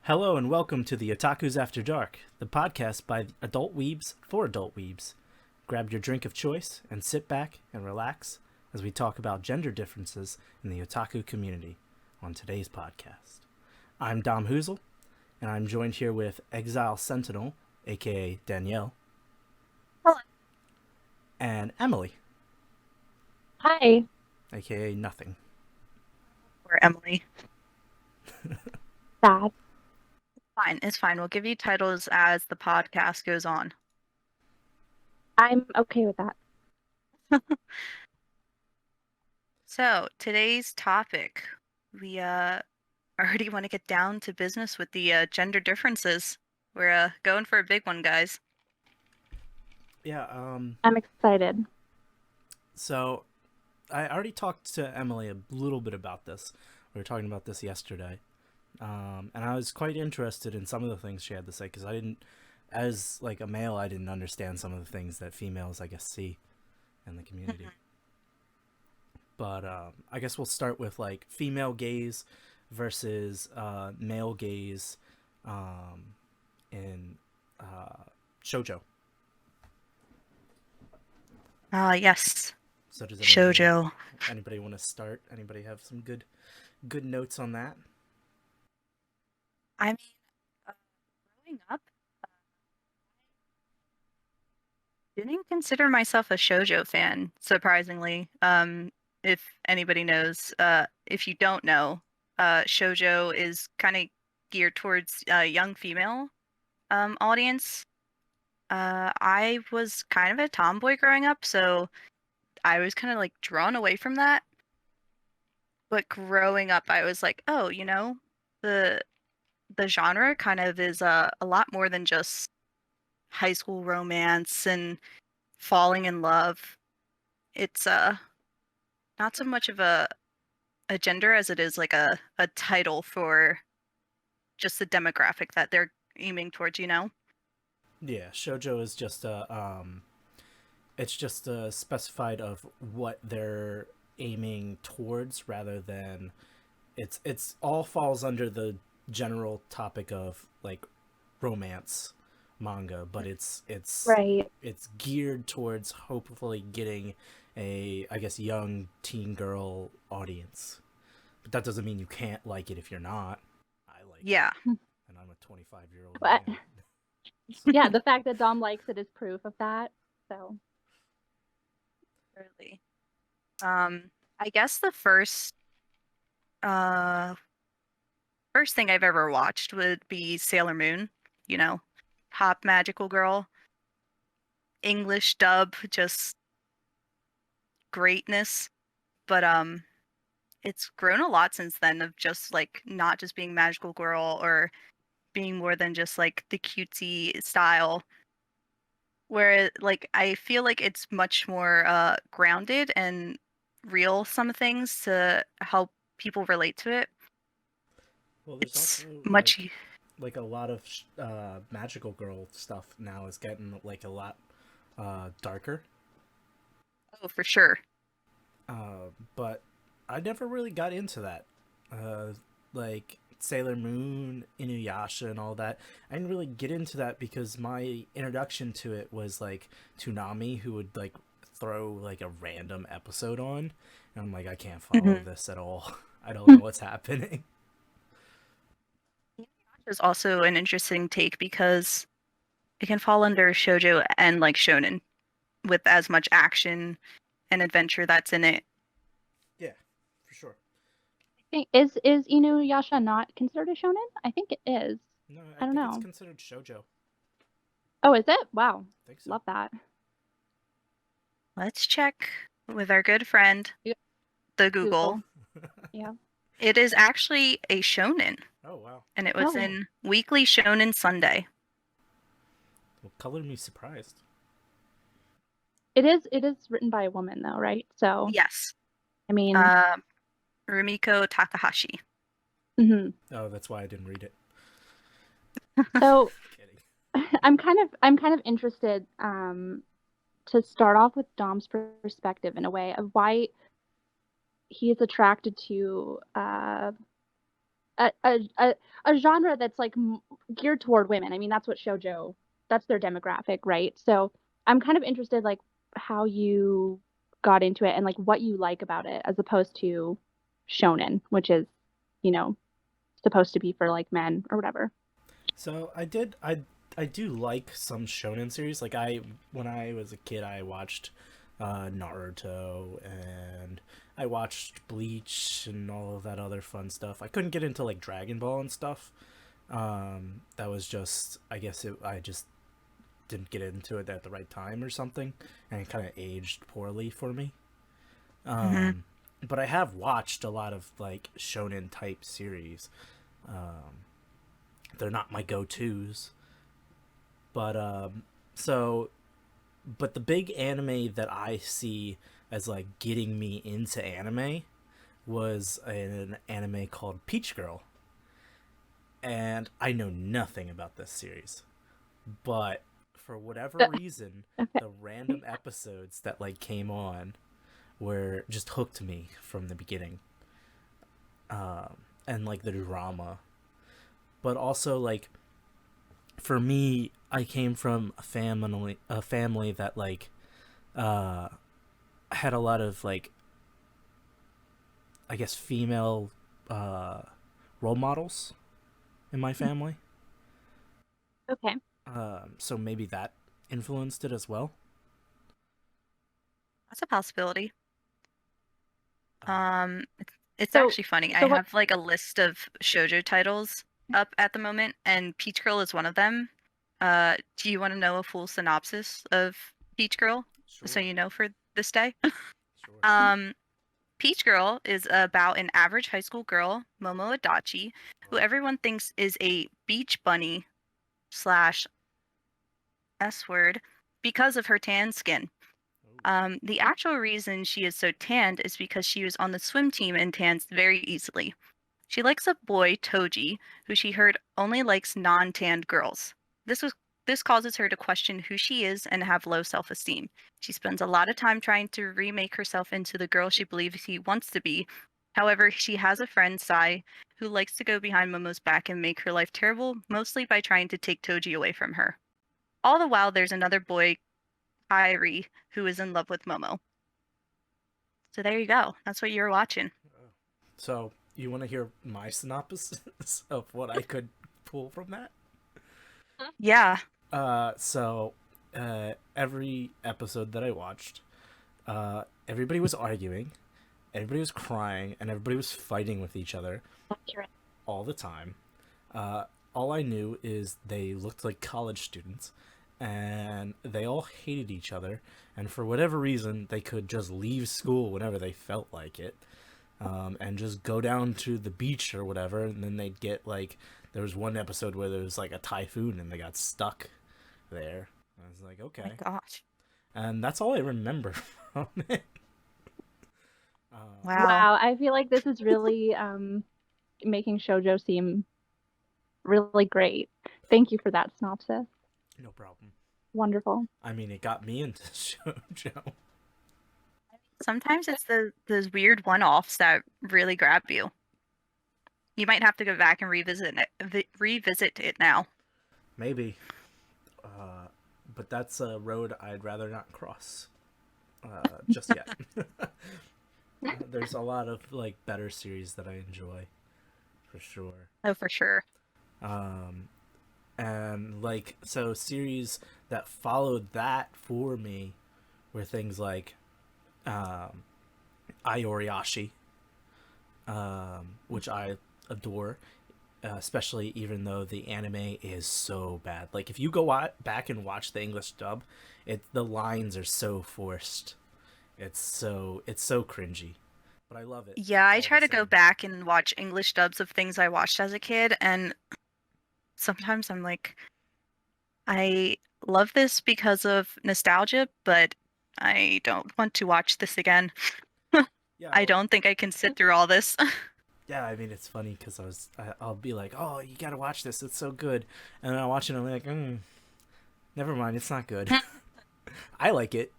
Hello and welcome to the Otakus After Dark, the podcast by adult weebs for adult weebs. Grab your drink of choice and sit back and relax as we talk about gender differences in the otaku community on today's podcast. I'm Dom Hoozle, and I'm joined here with Exile Sentinel, aka Danielle, Hello. and Emily, Hi. aka Nothing. Or Emily. Sad. Fine, it's fine. We'll give you titles as the podcast goes on. I'm okay with that. So, today's topic, we already want to get down to business with the gender differences. We're going for a big one, guys. Yeah, I'm excited. So I already talked to Emily a little bit about this. We were talking about this yesterday. And I was quite interested in some of the things she had to say because I didn't, as like a male, I didn't understand some of the things that females, I guess, see in the community. But I guess we'll start with like female gaze versus male gaze in shoujo. Yes. So does Shoujo. anybody want to start? Anybody have some good notes on that? I mean, growing up, didn't consider myself a shoujo fan, surprisingly. If anybody knows, if you don't know, shoujo is kind of geared towards a young female audience. I was kind of a tomboy growing up, so I was kind of like drawn away from that. But growing up, I was like, oh, the the genre kind of is a lot more than just high school romance and falling in love. It's not so much of a gender as it is like a title for just the demographic that they're aiming towards, Yeah, shoujo is just it's just specified of what they're aiming towards rather than it's all falls under the general topic of like romance manga, but Right. it's geared towards hopefully getting a, I guess, young teen girl audience. But that doesn't mean you can't like it if you're not. I like it, Yeah. and I'm a 25-year-old But man. yeah, the fact that Dom likes it is proof of that. So Really. I guess the uh first thing I've ever watched would be Sailor Moon, you know, top magical girl, English dub, just greatness. But it's grown a lot since then of just like not just being magical girl or being more than just like the cutesy style. Where like I feel like it's much more grounded and real some things to help people relate to it. Well, there's It's also much like a lot of magical girl stuff now is getting like a lot darker. oh for sure. But I never really got into that. Uh, like Sailor Moon, Inuyasha, and all that. I didn't really get into that because my introduction to it was like Toonami, who would like throw like a random episode on, and I'm like, I can't follow Mhm. this at all. I don't know what's happening. Is also an interesting take because it can fall under shoujo and like shonen with as much action and adventure that's in it. Yeah, for sure. I think is Inuyasha not considered a shonen? I think it is. No, I I don't think it's know. considered shojo. Oh, is it? Wow. I think so. Love that. Let's check with our good friend, You- the Google. Google. Yeah. It is actually a shonen, Oh wow. and it was Oh. in Weekly Shonen Sunday. Well, color me surprised. It is written by a woman though, right? So Yes. I mean, Uh, Rumiko Takahashi. mhm. Oh, that's why I didn't read it. So Kidding. I'm kind of interested to start off with Dom's perspective in a way of why he is attracted to a genre that's like geared toward women. I mean, that's what shoujo, that's their demographic, right? So I'm kind of interested, like, how you got into it and like what you like about it as opposed to shonen, which is, you know, supposed to be for like men or whatever. So I do like some shonen series. Like when I was a kid, I watched Naruto, and I watched Bleach and all of that other fun stuff. I couldn't get into like Dragon Ball and stuff. That was just, I guess I just didn't get into it at the right time or something, and it kind of aged poorly for me. Hmm. Um, but I have watched a lot of like shonen type series. Um, they're not my go tos, but so but the big anime that I see as like getting me into anime was an anime called Peach Girl, and I know nothing about this series, but for whatever reason, Okay. the random episodes that like came on were just hooked me from the beginning, and like the drama, but also like for me, I came from a family that like uh had a lot of like, I guess, female uh role models in my family. Okay. So maybe that influenced it as well. That's a possibility. Uh, It's So actually funny. I so what have like a list of shoujo titles up at the moment, and Peach Girl is one of them. Do you want to know a full synopsis of Peach Girl, so sure, you know for this day? sure. Um, Peach Girl is about an average high school girl, Momo Adachi, who Whoa. everyone thinks is a beach bunny slash S word because of her tan skin. Oh. The actual reason she is so tanned is because she was on the swim team and tans very easily. She likes a boy, Toji, who she heard only likes non-tanned girls. This was this causes her to question who she is and have low self-esteem. She spends a lot of time trying to remake herself into the girl she believes he wants to be. However, she has a friend, Sai, who likes to go behind Momo's back and make her life terrible, mostly by trying to take Toji away from her. All the while, there's another boy, Kairi, who is in love with Momo. So there you go. That's what you're watching. So you want to hear my synopsis of what I could pull from that? Yeah. Every episode that I watched, everybody was arguing, everybody was crying, and everybody was fighting with each other accurate. all the time. Uh, all I knew is they looked like college students, and they all hated each other. And for whatever reason, they could just leave school whenever they felt like it, and just go down to the beach or whatever. And then they'd get like, there was one episode where there was like a typhoon and they got stuck there. I was like, Oh my okay, gosh. and that's all I remember from it. Uh, Wow. Wow, I feel like this is really making shoujo seem really great. Thank you for that synopsis. no problem. Wonderful. I mean, it got me into shoujo. Sometimes it's those weird one-offs that really grab you. You might have to go back and revisit it now. Maybe, uh, but that's a road I'd rather not cross just yet. There's a lot of like better series that I enjoy, for sure. Oh, for sure. Um, and like, so series that followed that for me were things like um, Ioriashi, which I adore, especially even though the anime is so bad. Like if you go back and watch the English dub, the lines are so forced. It's so cringy, but I love it Yeah, I all the try to go same. back and watch English dubs of things I watched as a kid, and sometimes I'm like, I love this because of nostalgia, but I don't want to watch this again. Yeah, I don't think I can sit through all this. yeah. I mean, it's funny because I'll be like, oh, you gotta watch this. It's so good, and then I watch it and I'm like, never mind. It's not good. I like it,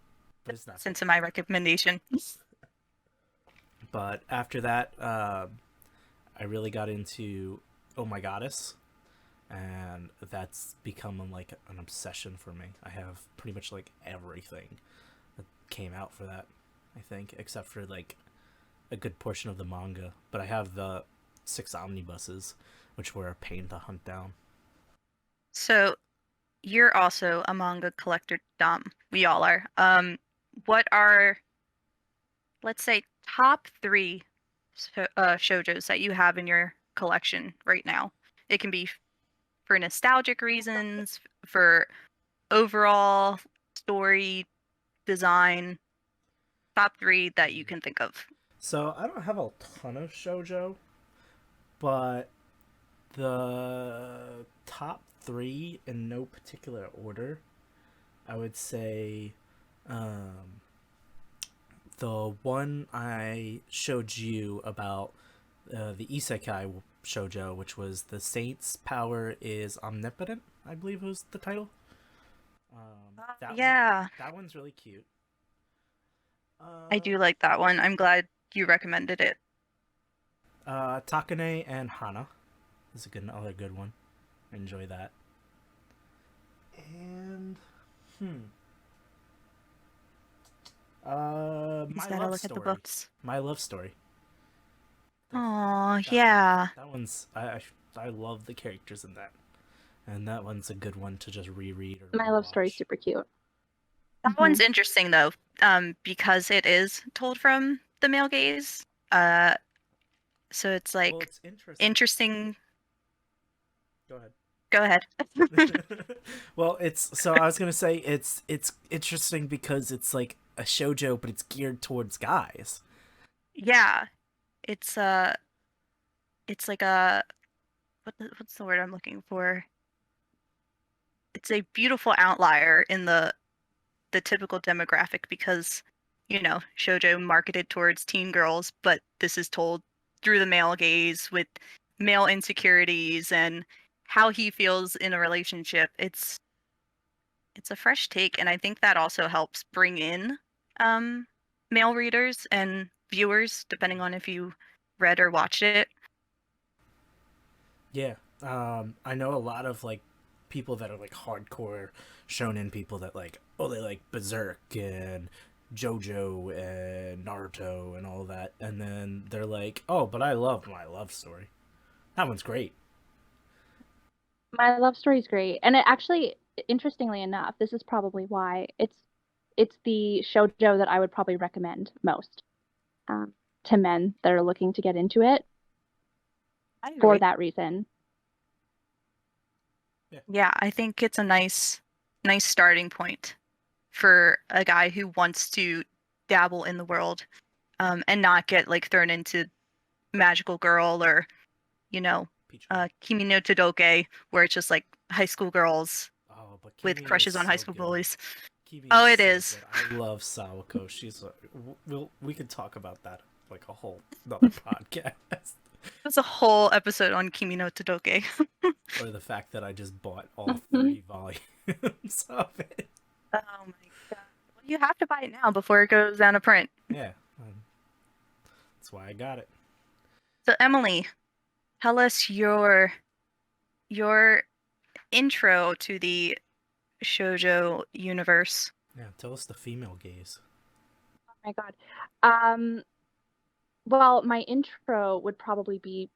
but it's not good. Into my recommendation. But after that, I really got into Oh My Goddess, and that's become like an obsession for me. I have pretty much like everything that came out for that, I think, except for like a good portion of the manga. But I have the 6 omnibuses, which were a pain to hunt down. So you're also a manga collector, Dom. We all are. What are, let's say, top three shoujos that you have in your collection right now? It can be for nostalgic reasons, for overall story design, top three that you can think of. So I don't have a ton of shojo, but the top 3 in no particular order, I would say um, the one I showed you about the isekai shoujo, which was The Saint's Power is Omnipotent, I believe was the title. Yeah, That one's really cute. I do like that one. I'm glad you recommended it. Takane and Hana is another good one. I enjoy that. And He's My got to Love look at the Story. books. My Love Story. Oh, That yeah. That one's I love the characters in that, and that one's a good one to just reread or My Love Story is rewatch. super cute. That one's interesting though, because it is told from the male gaze. Uh, so it's Well, like it's interesting. interesting. Go ahead. Go ahead. Well, it's so I was gonna say it's interesting because it's like a shojo, but it's geared towards guys. Yeah, it's it's like a what's the word I'm looking for? It's a beautiful outlier in the typical demographic because, shoujo marketed towards teen girls, but this is told through the male gaze with male insecurities and how he feels in a relationship. It's a fresh take, and I think that also helps bring in um, male readers and viewers, depending on if you read or watched it. Yeah. I know a lot of like people that are like hardcore shonen people that like they like Berserk and JoJo and Naruto and all that, and then they're like, oh, but I love My Love Story. That one's great. My Love Story is great, and it actually, interestingly enough, this is probably why it's the shoujo that I would probably recommend most to men that are looking to get into it I for agree. that reason. Yeah, I think it's a nice starting point for a guy who wants to dabble in the world, and not get like thrown into Magical Girl or, you know, Peach Girl. Kimi no Todoke, where it's just like high school girls Oh, but with Kimi is crushes on high so school good. bullies. Kimi Oh, is it so is. good. I love Sawako. She's we could talk about that like a whole another podcast. That's a whole episode on Kimi no Todoke. Or the fact that I just bought all Mhm. 30 volumes of it. Oh my god. Well, you have to buy it now before it goes down to print. Yeah, that's why I got it. So Emily, tell us your intro to the shoujo universe. Yeah, tell us the female gaze. Oh my God. Um, well, my intro would probably be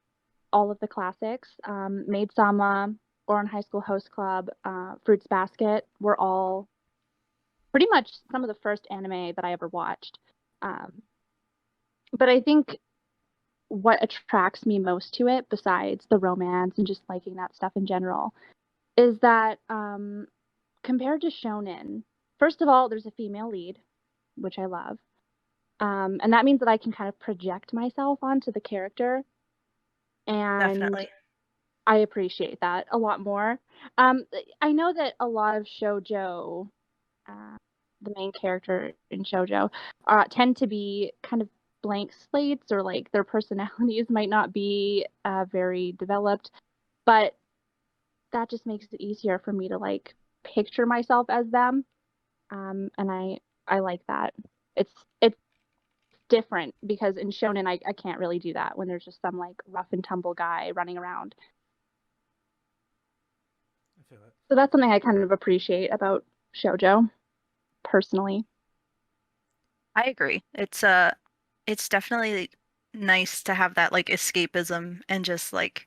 all of the classics. Maid Sama, Ouran High School Host Club, Fruits Basket were all pretty much some of the first anime that I ever watched. Um, but I think what attracts me most to it, besides the romance and just liking that stuff in general, is that compared to shonen, first of all, there's a female lead, which I love. And that means that I can kind of project myself onto the character, and Definitely. I appreciate that a lot more. Um, I know that a lot of shoujo, uh, the main character in shoujo, tend to be kind of blank slates, or like their personalities might not be very developed, but that just makes it easier for me to like picture myself as them. And I like that. It's different because in shonen I can't really do that when there's just some like rough and tumble guy running around. I feel it. So that's something I kind of appreciate about shoujo personally. I agree. It's definitely nice to have that like escapism and just like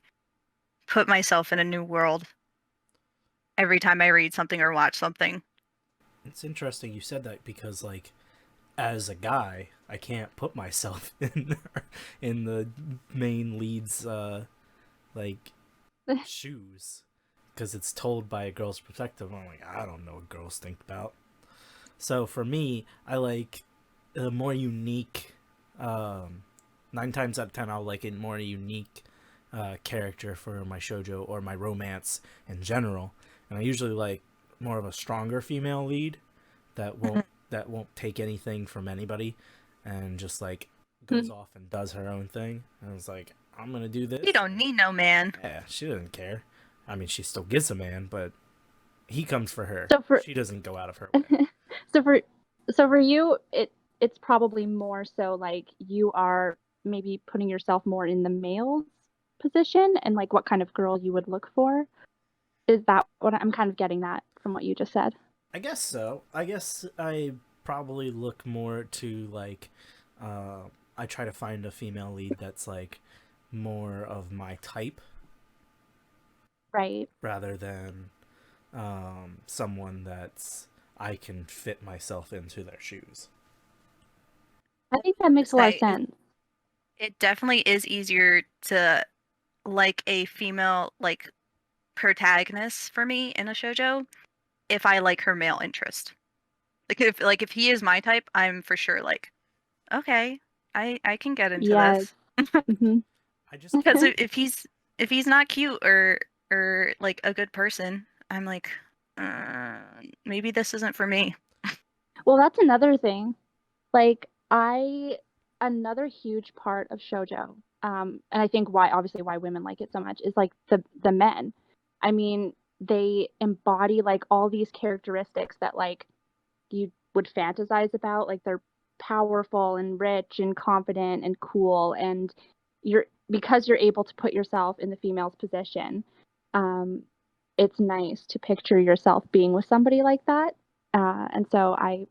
put myself in a new world every time I read something or watch something. It's interesting you said that because like as a guy, I can't put myself in the main lead's like shoes because it's told by a girl's perspective. I'm like, I don't know what girls think about. So for me, I like a more unique. 9 times out of 10, I'll like a more unique character for my shojo or my romance in general, and I usually like more of a stronger female lead that Mhm. won't take anything from anybody and just like goes off and does her own thing. And it's like, I'm gonna do this. You don't need no man. Yeah, she doesn't care. I mean, she still gives a man, but he comes for her. So for She doesn't go out of her way. so for so for you it's probably more so like you are maybe putting yourself more in the male's position and like what kind of girl you would look for. Is that what I'm kind of getting that from what you just said? I guess so. I guess I probably look more to like, I try to find a female lead that's like more of my type Right. rather than someone that's I can fit myself into their shoes. I think that makes a lot of Say sense. it definitely is easier to like a female like protagonist for me in a shoujo if I like her male interest. Like if he is my type, I'm for sure like, okay, I can get into Yes. this. Hmm. I just Because can't. if he's not cute or like a good person, I'm like, uh, maybe this isn't for me. Well, that's another thing. Like I another huge part of shoujo, and I think why obviously why women like it so much is like the men. I mean, they embody like all these characteristics that like you would fantasize about. Like they're powerful and rich and confident and cool, and you're because you're able to put yourself in the female's position. Um, it's nice to picture yourself being with somebody like that. And so I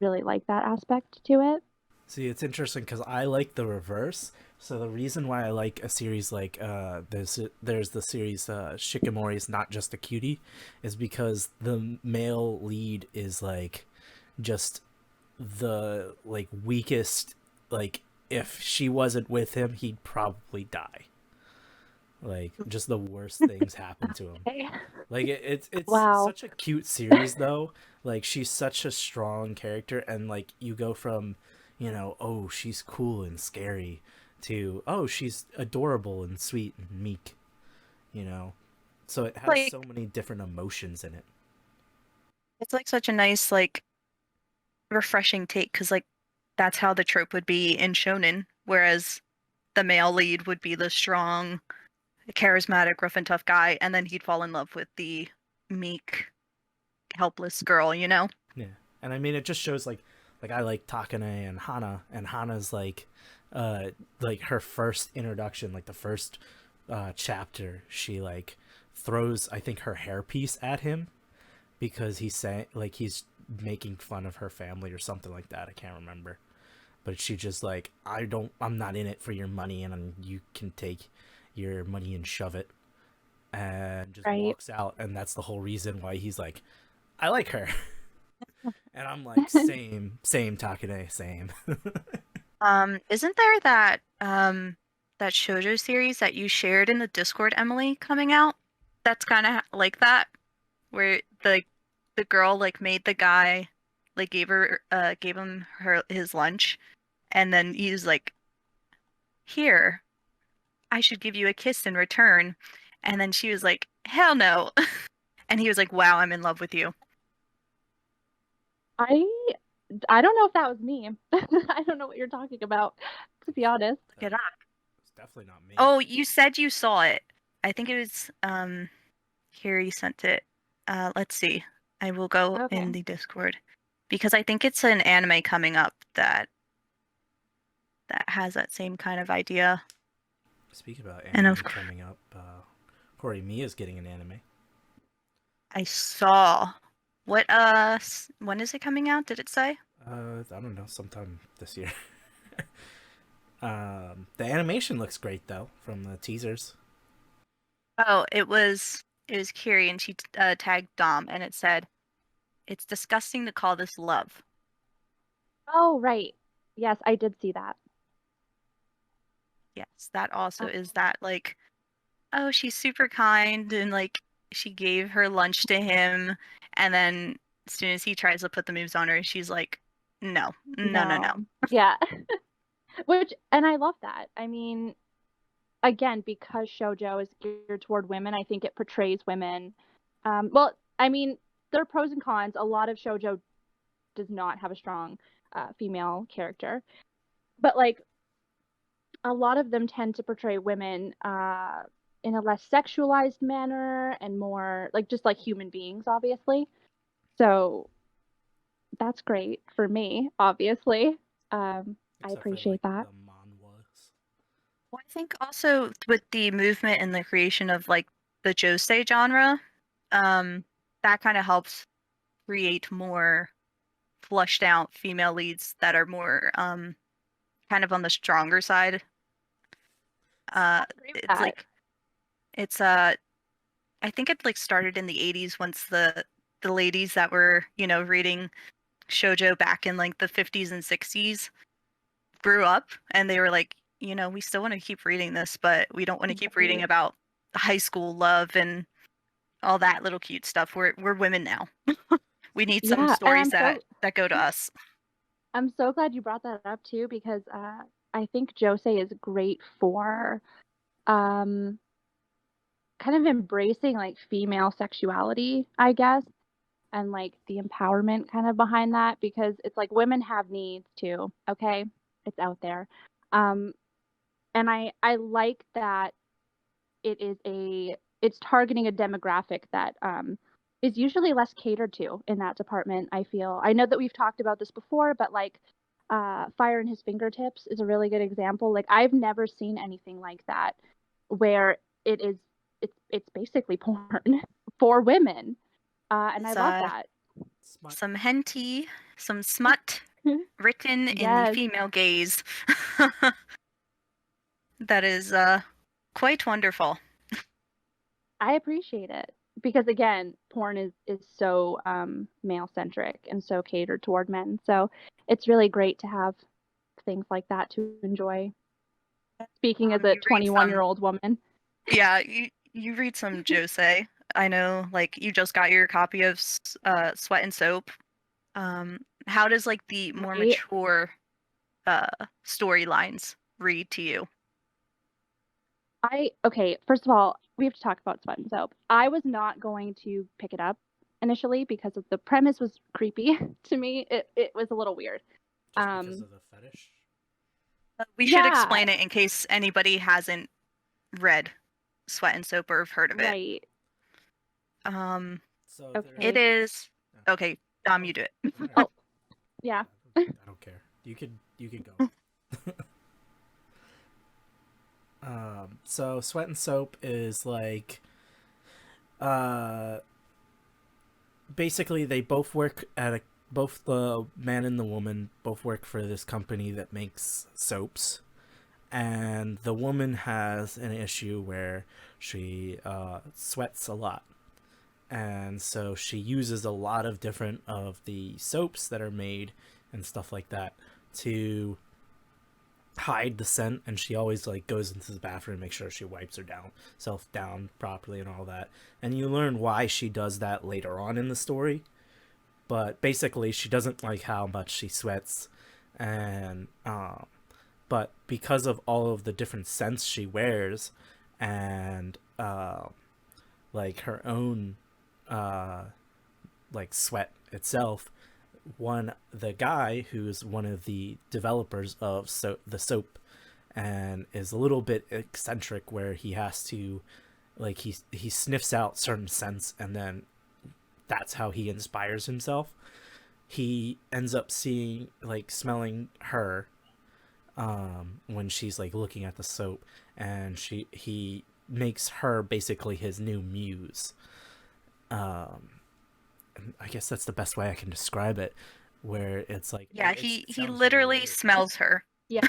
really like that aspect to it. See, it's interesting because I like the reverse. So the reason why I like a series like there's the series Shikimori is not just a cutie, is because the male lead is like just the like weakest. Like if she wasn't with him, he'd probably die. Like just the worst things happen to him. Okay. Like it's Wow. such a cute series though. Like she's such a strong character, and like you go from, oh she's cool and scary, to oh she's adorable and sweet and meek. You know, so it has so Like many different emotions in it. it's like such a nice like refreshing take because like that's how the trope would be in shonen, whereas the male lead would be the strong, charismatic, rough and tough guy, and then he'd fall in love with the meek, helpless girl, you know? Yeah, and I mean it just shows like I like Takane and Hana's like her first introduction, like the first chapter, she like throws I think her hairpiece at him because he's saying like he's making fun of her family or something like that. I can't remember, but she just like I'm not in it for your money, and you can take your money and shove it, and just Right. walks out, and that's the whole reason why he's like I like her. And I'm like, same Takane, same. Isn't there that shoujo series that you shared in the Discord, Emily, coming out? That's kind of like that, where the girl like made the guy like gave him his lunch, and then he was like, "Here, I should give you a kiss in return," and then she was like, "Hell no," and he was like, "Wow, I'm in love with you." I I don't know if that was me. I don't know what you're talking about, to be honest. Look it up. It's definitely not me. Oh, you said you saw it. I think it was here you sent it. Let's see. I will go Okay. in the Discord because I think it's an anime coming up that that has that same kind of idea. Speaking about And anime of course, coming up, Corey Mia's getting an anime. I saw what when is it coming out? Did it say? I don't know, sometime this year. The animation looks great though from the teasers. Oh, it was Kiri, and she tagged Dom, and it said, "It's disgusting to call this love." Oh, right. Yes, I did see that. Yes, that also Oh, is that like, oh, she's super kind, and like she gave her lunch to him, and then as soon as he tries to put the moves on her, she's like, no, no, no, no. no. Yeah. And I love that. I mean, again, because shoujo is geared toward women, I think it portrays women. Well, I mean, there are pros and cons. A lot of shoujo does not have a strong female character, but like a lot of them tend to portray women in a less sexualized manner and more like just like human beings, obviously. So that's great for me, obviously. I Except for like appreciate that. the manhwas. Well, I think also with the movement and the creation of like the josei genre, that kind of helps create more flushed out female leads that are more kind of on the stronger side. I agree with It's that. like it's I think it like started in the 80s once the ladies that were, reading shoujo back in like the 50s and 60s grew up, and they were like, we still want to keep reading this, but we don't want to keep reading Right. about high school love and all that little cute stuff. We're women now. We need some Yeah, and stories that go to us. I'm so glad you brought that up too because I think Josei is great for um kind of embracing like female sexuality, I guess, and like the empowerment kind of behind that because it's like women have needs too, okay? It's out there. Um and I like that it's targeting a demographic that is usually less catered to in that department, I feel. I know that we've talked about this before, but like Fire in His Fingertips is a really good example. Like I've never seen anything like that where it's basically porn for women. And I It's love that. Smart. some henty, some smut written in the Yes, female gaze. That is quite wonderful. I appreciate it because again, porn is so male centric and so catered toward men. So it's really great to have things like that to enjoy. Speaking as a You read 21-year-old woman. yeah, you read some josei. I know, like you just got your copy of Sweat and Soap. How does like the more Right? mature uh storylines read to you? Okay, first of all, we have to talk about Sweat and Soap. I was not going to pick it up initially because of the premise was creepy to me. It was a little weird. Just because Um of the fetish. We should yeah, explain it in case anybody hasn't read Sweat and Soap or have heard of it. right. Um, So it Okay. is Yeah. okay. Dom, Oh, you do it. all right. Oh, yeah. I don't care. You could go. So Sweat and Soap is like, uh, basically they both work at both the man and the woman both work for this company that makes soaps, and the woman has an issue where she sweats a lot, and so she uses a lot of different of the soaps that are made and stuff like that to hide the scent, and she always like goes into the bathroom and makes sure she wipes her down self down properly and all that, and you learn why she does that later on in the story. But basically she doesn't like how much she sweats, and but because of all of the different scents she wears, and like her own uh like sweat itself, the guy who's one of the developers of the soap and is a little bit eccentric, where he has to like he sniffs out certain scents, and then that's how he inspires himself. He ends up seeing like smelling her when she's like looking at the soap, and he makes her basically his new muse. And I guess that's the best way I can describe it. Where it's like, Yeah, it he sounds really literally weird. smells her. Yeah.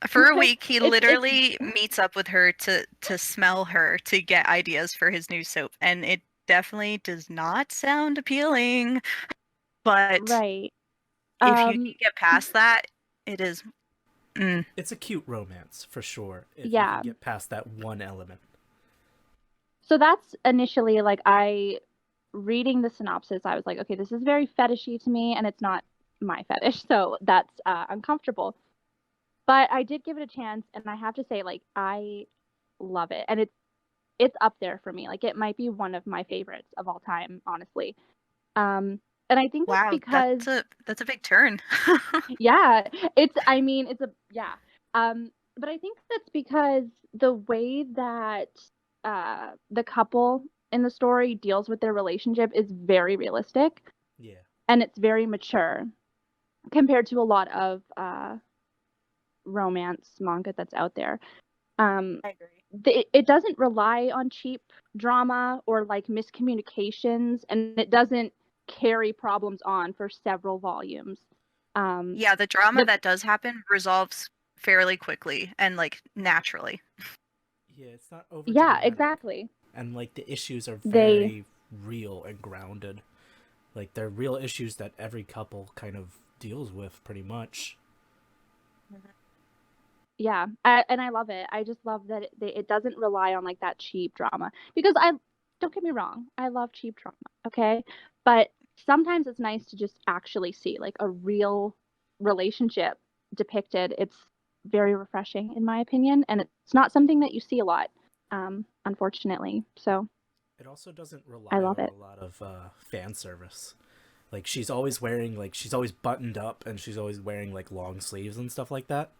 For a week, he It's literally meets up with her to smell her to get ideas for his new soap, and it definitely does not sound appealing. But right. if you Um can get past that, it is. It's a cute romance for sure if you can yeah. get past that one element. So that's initially like I reading the synopsis, I was like, okay, this is very fetishy to me and it's not my fetish. So that's uncomfortable. But I did give it a chance and I have to say like I love it. And it's up there for me. Like it might be one of my favorites of all time, honestly. And I think that's Wow, because that's a big turn. yeah, it's I mean, it's a yeah. But I think that's because the way that the couple in the story deals with their relationship is very realistic Yeah. and it's very mature compared to a lot of romance manga that's out there. Um, I agree. it doesn't rely on cheap drama or like miscommunications, and it doesn't carry problems on for several volumes. Um, Yeah, the drama the that does happen resolves fairly quickly and like naturally. Yeah, it's not over yeah, dramatic. exactly. And like the issues are They very real and grounded. Like they're real issues that every couple kind of deals with pretty much. yeah, and I love it. I just love that it doesn't rely on like that cheap drama because I don't get me wrong, I love cheap drama, okay? But sometimes it's nice to just actually see like a real relationship depicted. It's very refreshing in my opinion, and it's not something that you see a lot, unfortunately. So It also doesn't I rely love on it. a lot of fan service. Like she's always wearing like she's always buttoned up and she's always wearing like long sleeves and stuff like that,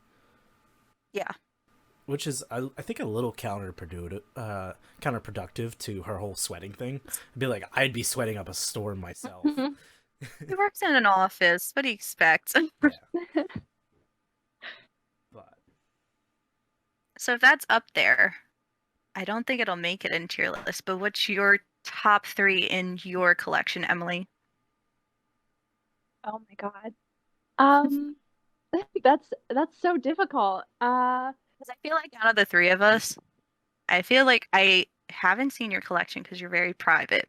Yeah. which is I think a little counterproductive to her whole sweating thing. I'd be like, I'd be sweating up a storm myself. He works in an office. What do you expect? Yeah, but So if that's up there, I don't think it'll make it into your list, but what's your top three in your collection, Emily? Oh my god. Um, that's so difficult. Because I feel like out of the three of us, I feel like I haven't seen your collection because you're very private,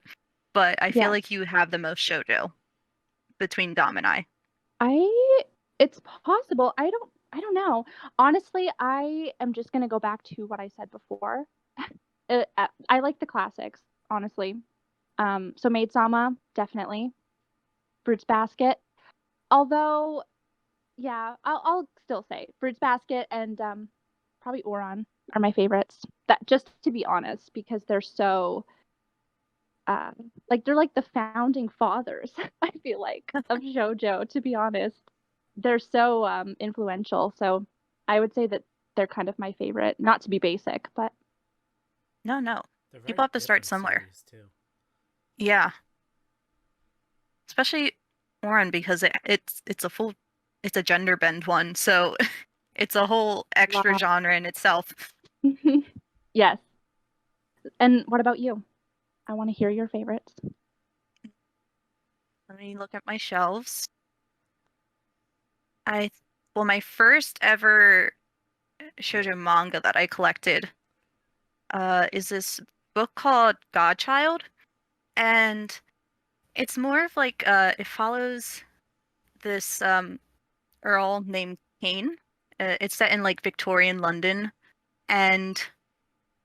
but I feel Yes. like you have the most shoujo between Dom and I. I it's possible. I don't know. Honestly, I am just gonna go back to what I said before. I like the classics, honestly. So Maid Sama, definitely. Fruits Basket. Although, yeah, I'll still say Fruits Basket and probably Oran are my favorites. That just to be honest, because they're so like they're like the founding fathers, I feel like, of JoJo, to be honest. They're so influential. So I would say that they're kind of my favorite. Not to be basic, but No, no. they're People very have to start different somewhere. series too. Yeah. Especially Oren because it's a full it's a gender bend one, so it's a whole extra wow. genre in itself. Yes. And what about you? I want to hear your favorites. Let me look at my shelves. I well, my first ever shoujo manga that I collected is this book called Godchild, and it's more of like it follows this earl named Kane. It's set in like Victorian London, and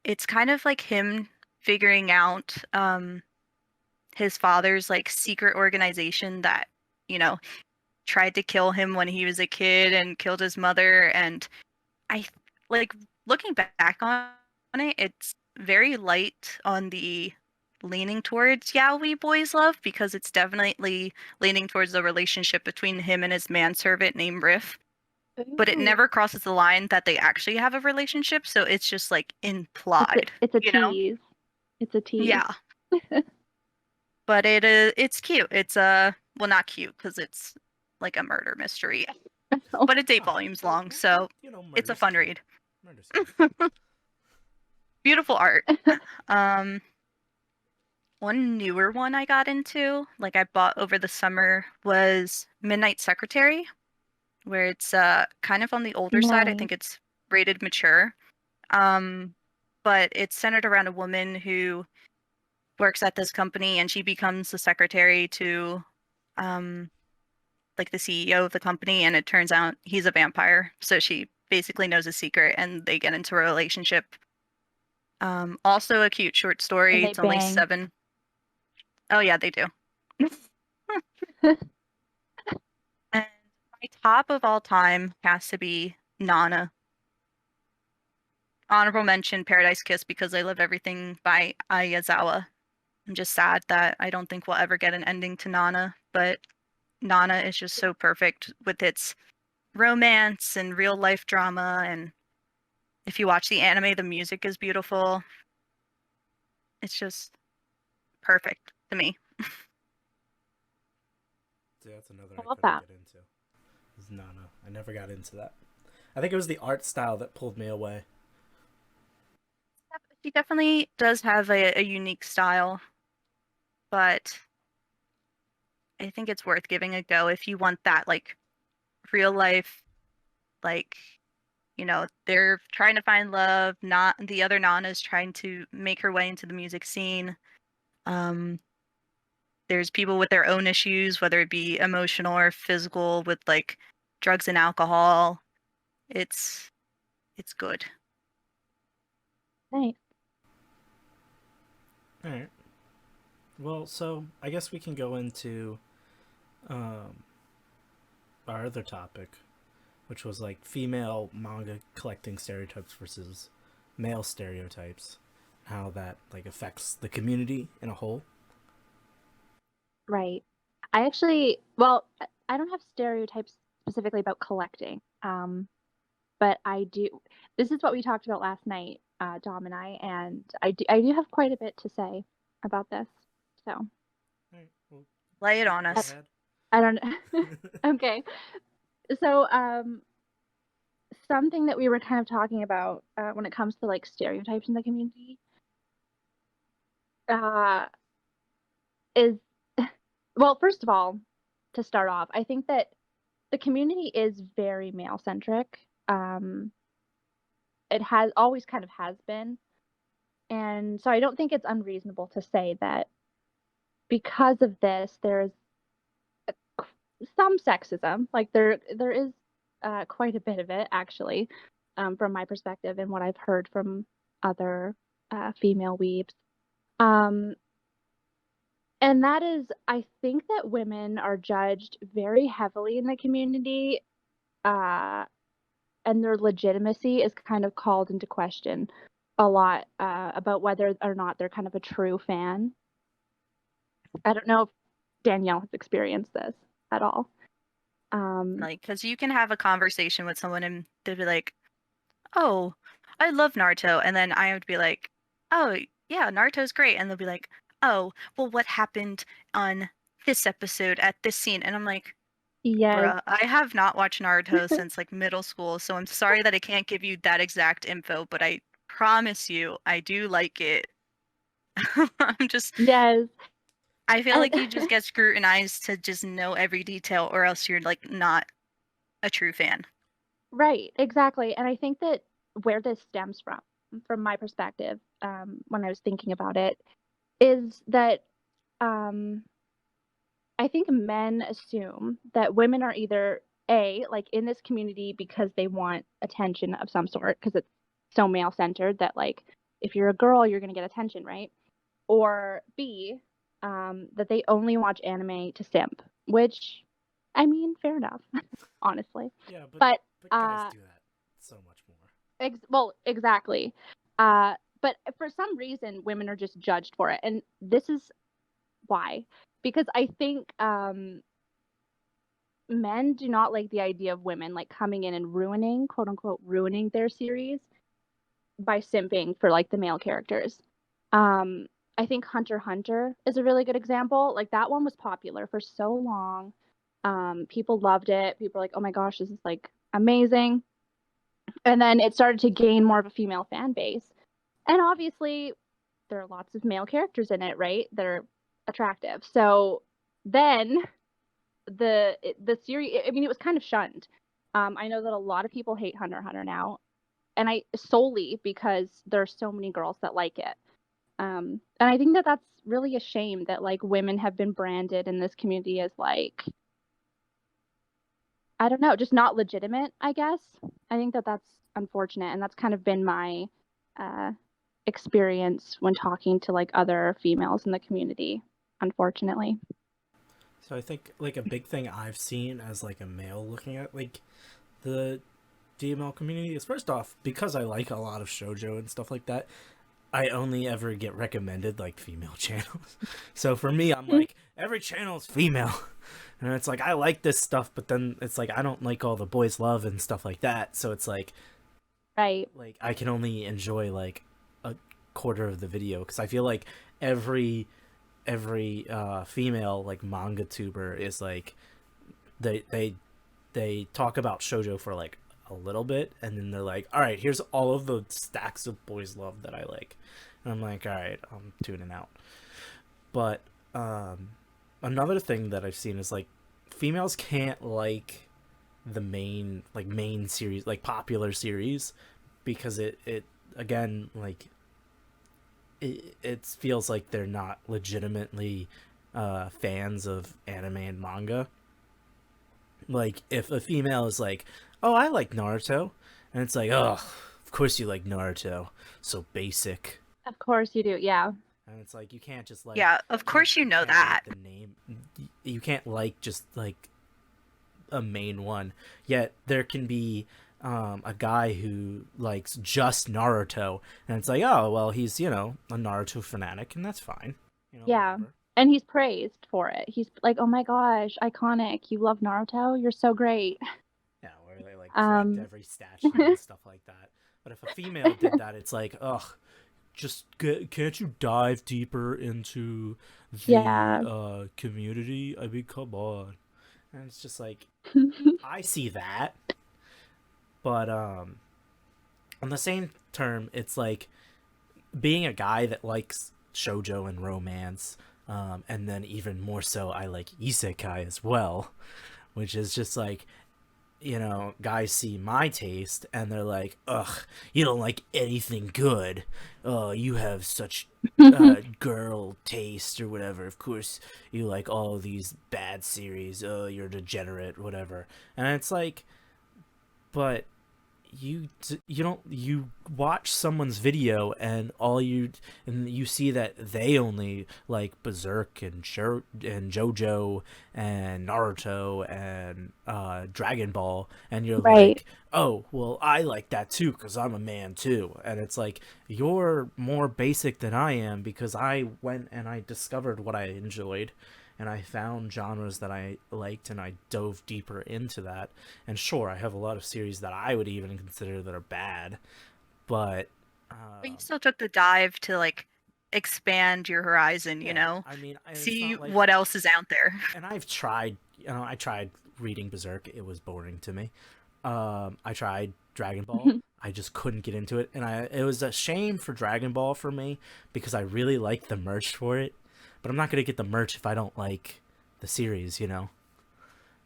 it's kind of like him figuring out his father's like secret organization that, you know, tried to kill him when he was a kid and killed his mother. And I like looking back on it, it's very light on the leaning towards yaoi boys love because it's definitely leaning towards the relationship between him and his manservant named Riff, but it Ooh. never crosses the line that they actually have a relationship, so it's just like implied, It's a you know? tease. It's a tease. Yeah, but it's cute. It's well, not cute because it's like a murder mystery. but it's 8 Oh, volumes well, long, so you know, it's a murder's fun cute. read. Murder's cute. Beautiful art. Um, one newer one I got into, like I bought over the summer, was Midnight Secretary, where it's kind of on the older side. I Nice. think it's rated mature. But it's centered around a woman who works at this company and she becomes the secretary to like the CEO of the company, and it turns out he's a vampire. So she basically knows his secret and they get into a relationship. Also a cute short And story. they It's only bang. 7. Oh yeah, they do. And my top of all time has to be Nana. Honorable mention Paradise Kiss because I love everything by Ayazawa. I'm just sad that I don't think we'll ever get an ending to Nana, but Nana is just so perfect with its romance and real life drama, and if you watch the anime, the music is beautiful. It's just perfect to me. See, that's another I I love couldn't that. get into. Is Nana. I never got into that. I think it was the art style that pulled me away. She definitely does have a unique style, but I think it's worth giving a go if you want that like real life, like, they're trying to find love, not the other Nana's trying to make her way into the music scene. Um, there's people with their own issues, whether it be emotional or physical, with like drugs and alcohol. It's it's good. Nice. All right. Well, so I guess we can go into um, our other topic, which was like female manga collecting stereotypes versus male stereotypes, how that like affects the community in a whole. Right. I actually, well, I don't have stereotypes specifically about collecting, but I do. This is what we talked about last night, Dom and and I do have quite a bit to say about this. So All right. Well, Lay it on go I, us. ahead. I don't. Okay. So, something that we were kind of talking about when it comes to like stereotypes in the community uh, is, well, first of all, to start off, I think that the community is very male centric. It has always kind of has been, and so I don't think it's unreasonable to say that because of this, there's some sexism. Like there is quite a bit of it actually, from my perspective and what I've heard from other female weebs. Um, and that is, I think that women are judged very heavily in the community, uh, and their legitimacy is kind of called into question a lot, about whether or not they're kind of a true fan. I don't know if Danielle has experienced this at all. Like, because you can have a conversation with someone and they'll be like, "Oh, I love Naruto," and then I would be like, "Oh, yeah, Naruto's great," and they'll be like, "Oh, well, what happened on this episode at this scene?" And I'm like, Yes. "Bruh, I have not watched Naruto since like middle school, so I'm sorry that I can't give you that exact info, but I promise you, I do like it." I'm just, Yes. I feel And like you just get scrutinized to just know every detail, or else you're like not a true fan. right, exactly. And I think that where this stems from my perspective, when I was thinking about it, is that um, I think men assume that women are either A, like in this community because they want attention of some sort, because it's so male centered that, like, if you're a girl, you're going to get attention, right? Or B, that they only watch anime to simp, which, I mean, fair enough, honestly. Yeah, But but guys do that so much more. well, exactly. But for some reason, women are just judged for it, and this is why. Because I think men do not like the idea of women like coming in and ruining, quote unquote, ruining their series by simping for like the male characters. I think Hunter x Hunter is a really good example. Like that one was popular for so long. People loved it. People were like, "Oh my gosh, this is like amazing." And then it started to gain more of a female fan base. And obviously, there are lots of male characters in it, right? They're attractive. So then the series, I mean, it was kind of shunned. I know that a lot of people hate Hunter x Hunter now, and I solely because there's so many girls that like it. And I think that that's really a shame that like women have been branded in this community as like, I don't know, just not legitimate, I guess. I think that that's unfortunate, and that's kind of been my uh, experience when talking to like other females in the community, unfortunately. So I think like a big thing I've seen as like a male looking at like the female community is, first off, because I like a lot of shoujo and stuff like that, I only ever get recommended like female channels. So for me, I'm like, every channel is female. And it's like, I like this stuff, but then it's like, I don't like all the boys love and stuff like that. So it's Right. like I can only enjoy like a quarter of the video, because I feel like every female like manga tuber is like, they they they talk about shoujo for like a little bit, and then they're like, all right, here's all of the stacks of boys love that I like, and I'm like, all right, I'm tuning out. But another thing that I've seen is like, females can't like the main series, like popular series, because it again, like it feels like they're not legitimately fans of anime and manga. Like if a female is like, "Oh, I like Naruto," and it's like, "Oh, of course you like Naruto, so basic." Of course you do. Yeah. And it's like, you can't just like, Yeah, of course you know can't like that. the name. You can't like just like a main one. Yet there can be a guy who likes just Naruto, and it's like, oh well, he's, you know, a Naruto fanatic, and that's fine. You know, Yeah. whatever. And he's praised for it. He's like, "Oh my gosh, iconic. You love Naruto? You're so great." Yeah, where they like correct Um every statue and stuff like that. But if a female did that, it's like, ugh, can't you dive deeper into the yeah. community? I mean, come on. And it's just like, I see that, but on the same term, it's like being a guy that likes shojo and romance, and then even more so, I like isekai as well, which is just like, you know, guys see my taste and they're like, ugh, you don't like anything good. Oh, you have such girl taste or whatever. Of course, you like all these bad series. Oh, you're degenerate, whatever. And it's like, but you don't, you watch someone's video and and you see that they only like Berserk and and JoJo and Naruto and Dragon Ball, and you're Right. like, oh well, I like that too because I'm a man too. And it's like, you're more basic than I am, because I went and I discovered what I enjoyed, and I found genres that I liked, and I dove deeper into that. And sure, I have a lot of series that I would even consider that are bad, but But you still took the dive to like expand your horizon, you yeah, know? I mean, it's See not like, what else is out there. and I've tried, you know, I tried reading Berserk, it was boring to me. I tried Dragon Ball, I just couldn't get into it, and it was a shame for Dragon Ball for me, because I really liked the merch for it, but I'm not gonna get the merch if I don't like the series, you know.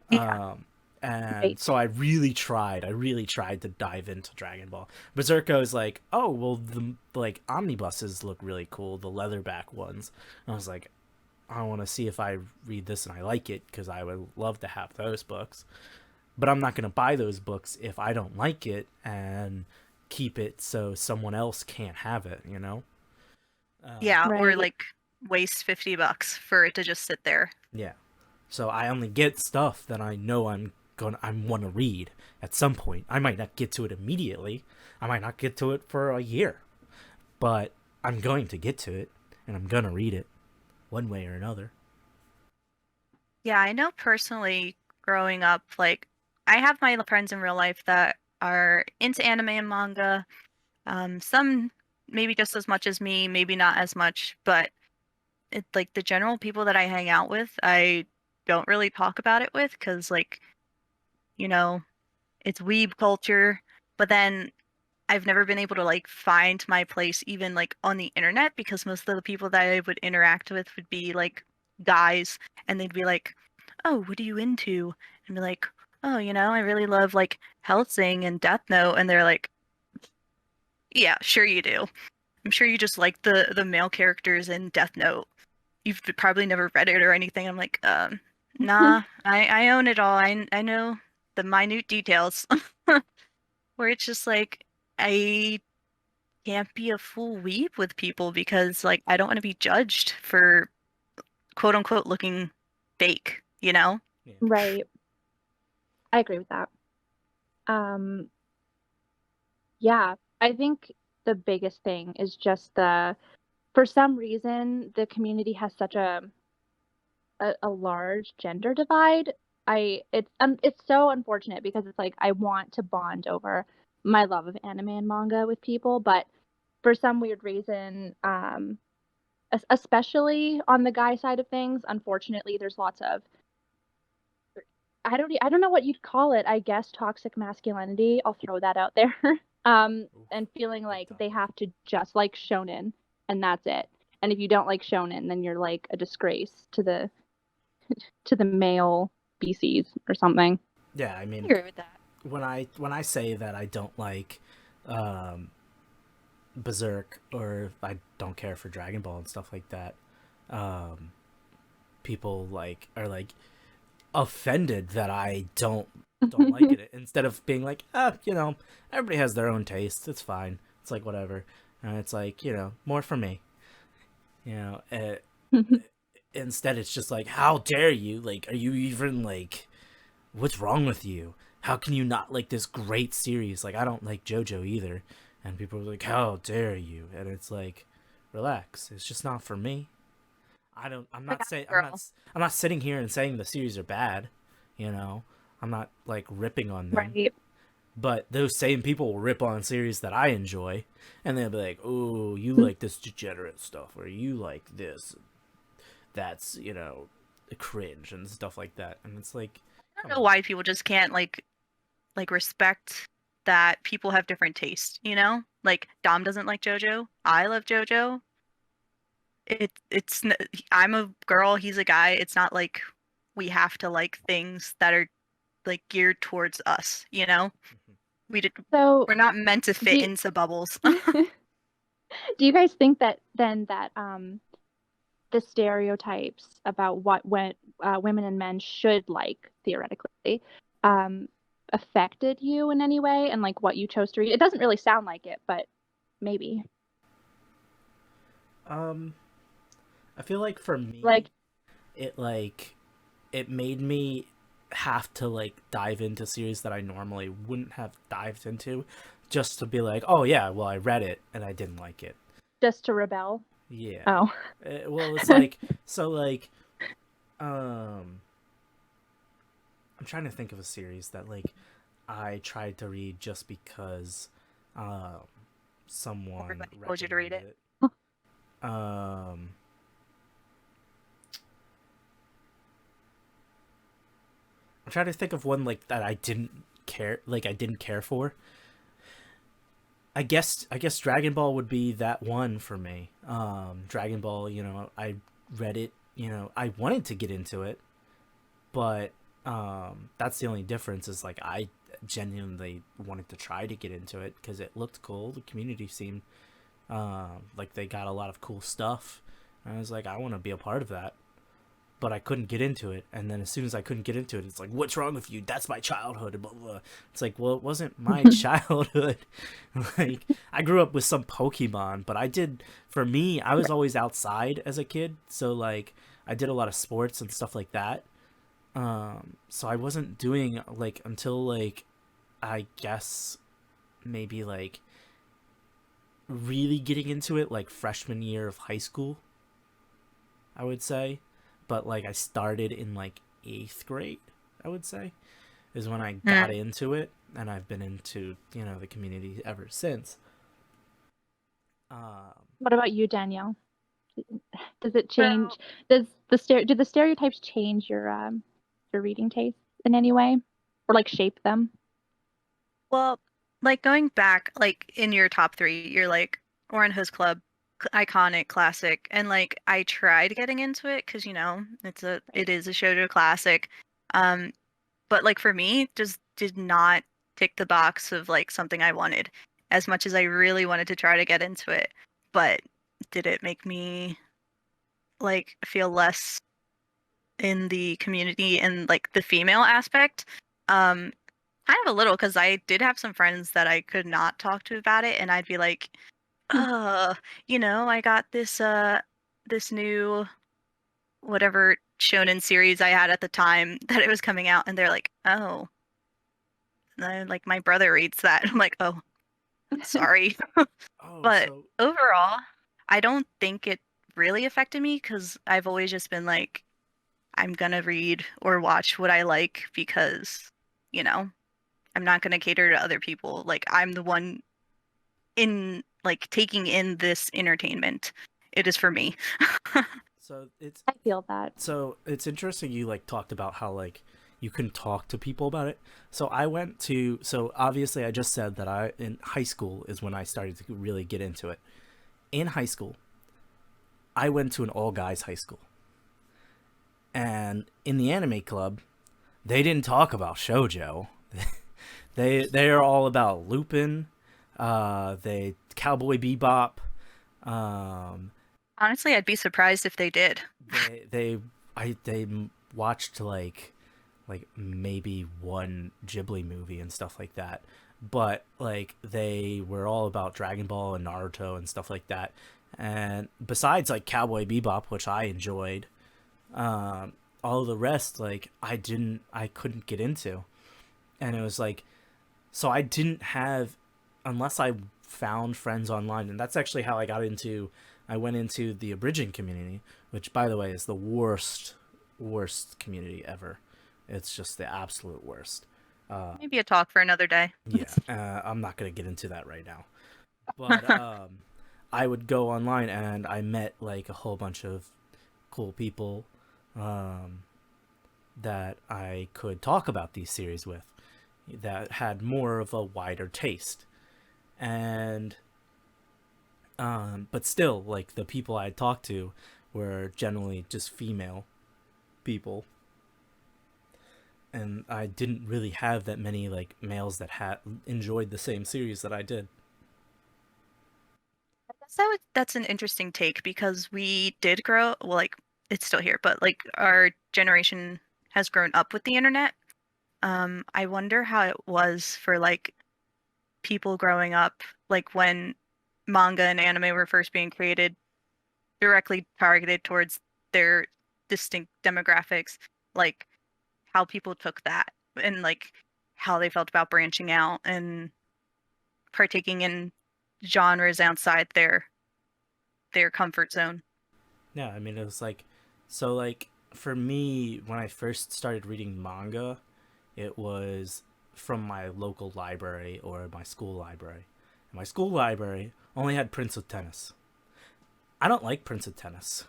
Yeah. And Right. so I really tried. I really tried to dive into Dragon Ball. Berserko is like, oh well, the like omnibuses look really cool, the leatherback ones. And I was like, I want to see if I read this and I like it, because I would love to have those books. But I'm not gonna buy those books if I don't like it and keep it so someone else can't have it. You know? Yeah, or Right. like waste $50 for it to just sit there. Yeah. So I only get stuff that I know I want to read at some point. I might not get to it immediately. I might not get to it for a year, but I'm going to get to it, and I'm gonna read it one way or another. Yeah, I know personally growing up, like I have my friends in real life that are into anime and manga. Some maybe just as much as me, maybe not as much, but it's like the general people that I hang out with, I don't really talk about it with, because like, you know, it's weeb culture. But then I've never been able to like find my place even like on the internet, because most of the people that I would interact with would be like guys, and they'd be like, "Oh, what are you into?" And be like, "Oh, I really love like Hellsing and Death Note." And they're like, "Yeah, sure you do. I'm sure you just like the male characters in Death Note. You've probably never read it or anything." I'm like, nah, I own it all. I know the minute details." Where it's just like, I can't be a full weeb with people, because like I don't want to be judged for quote unquote looking fake, you know? Yeah. Right. I agree with that. Um, yeah, I think the biggest thing is just for some reason, the community has such a large gender divide. It's so unfortunate, because it's like I want to bond over my love of anime and manga with people, but for some weird reason, especially on the guy side of things, unfortunately, there's lots of I don't know what you'd call it. I guess toxic masculinity. I'll throw that out there. Oof, And feeling big like time. they have to just like shonen, and that's it. And if you don't like shonen, then you're like a disgrace to the male species or something. Yeah, I I mean, agree with that. when I say that I don't like um, Berserk, or I don't care for Dragon Ball and stuff like that, um, people like are like offended that I don't like it, instead of being like, everybody has their own taste, it's fine, it's like whatever. And it's like, more for me, you know uh, instead it's just like, how dare you, like, are you even like, what's wrong with you, how can you not like this great series, like I don't like JoJo either, and people are like, how dare you, and it's like, relax, it's just not for me. I'm Like, not saying girl. I'm not sitting here and saying the series are bad, you know. I'm not like ripping on them. Right. But those same people will rip on series that I enjoy, and they'll be like, "Oh, you like this degenerate stuff, or you like this, that's cringe and stuff like that." And it's like, I come don't know on. why people just can't like respect that people have different tastes, you know? Like Dom doesn't like JoJo. I love JoJo. I'm a girl, he's a guy. It's not like we have to like things that are like geared towards us, you know? We did, So we're not meant to fit do into bubbles. do you guys think that then that the stereotypes about what women and men should like theoretically um, affected you in any way, and like what you chose to read? It doesn't really sound like it, but maybe. Um, I feel like for Like, me, it made me have to like dive into series that I normally wouldn't have dived into, just to be like, oh yeah, well I read it and I didn't like it. just to rebel. Yeah. Oh. Well, it's like, so like, um, I'm trying to think of a series that like I tried to read just because um someone Everybody told you to read recommended it. it. Um, I'm trying to think of one like that I didn't care for. I guess Dragon Ball would be that one for me. Dragon Ball, I read it, I wanted to get into it, but that's the only difference, is like I genuinely wanted to try to get into it because it looked cool. The community seemed like they got a lot of cool stuff. And I was like, I want to be a part of that, but I couldn't get into it. And then as soon as I couldn't get into it, it's like, what's wrong with you? That's my childhood. And blah, blah, blah. It's like, well, it wasn't my childhood. Like, I grew up with some Pokemon, but for me, I was always outside as a kid. So like, I did a lot of sports and stuff like that. So I wasn't doing like, until like, I guess maybe like really getting into it like freshman year of high school, I would say. But like I started in like 8th grade, I would say, is when I got Mm. into it, and I've been into, the community ever since. Um What about you, Danielle? Does it change? Does do the stereotypes change your reading taste in any way, or like shape them? Well, like going back, like in your top three, you're like Oran Host Club, iconic, classic, and like I tried getting into it because Right. it is a shoujo classic, um, but like for me, just did not tick the box of like something I wanted as much as I really wanted to try to get into it. But did it make me like feel less in the community and like the female aspect? Kind of a little, because I did have some friends that I could not talk to about it, and I'd be like, Hmm. I got this new whatever shonen series I had at the time that it was coming out, and they're like, oh, like my brother reads that. I'm like, oh, sorry. Oh, But so overall, I don't think it really affected me because I've always just been like, I'm gonna read or watch what I like because, you know, I'm not gonna cater to other people. Like I'm the one in like taking in this entertainment. It is for me. so it's I feel that. so it's interesting you like talked about how like you can talk to people about it. So obviously I just said that I in high school is when I started to really get into it. In high school, I went to an all guys high school. And in the anime club, they didn't talk about shojo. They are all about Lupin, they Cowboy Bebop. Um, Honestly, I'd be surprised if they did. they watched like maybe one Ghibli movie and stuff like that. But like they were all about Dragon Ball and Naruto and stuff like that. And besides like Cowboy Bebop, which I enjoyed, um, all the rest like I couldn't get into. And it was like so I didn't have unless I found friends online, and that's actually how I went into the abridging community, which by the way is the worst community ever. It's just the absolute worst. Maybe a talk for another day. Yeah, I'm not gonna get into that right now. But I would go online and I met like a whole bunch of cool people um, that I could talk about these series with that had more of a wider taste. And but still like the people I talked to were generally just female people, and I didn't really have that many like males that had enjoyed the same series that I did. I guess that's an interesting take because we did grow, well, like it's still here, but like our generation has grown up with the internet. I wonder how it was for like people growing up, like when manga and anime were first being created, directly targeted towards their distinct demographics, like how people took that and like how they felt about branching out and partaking in genres outside their comfort zone. Yeah, I mean it was like so like for me when I first started reading manga, it was from my local library or my school library. And my school library only had Prince of Tennis. I don't like Prince of Tennis,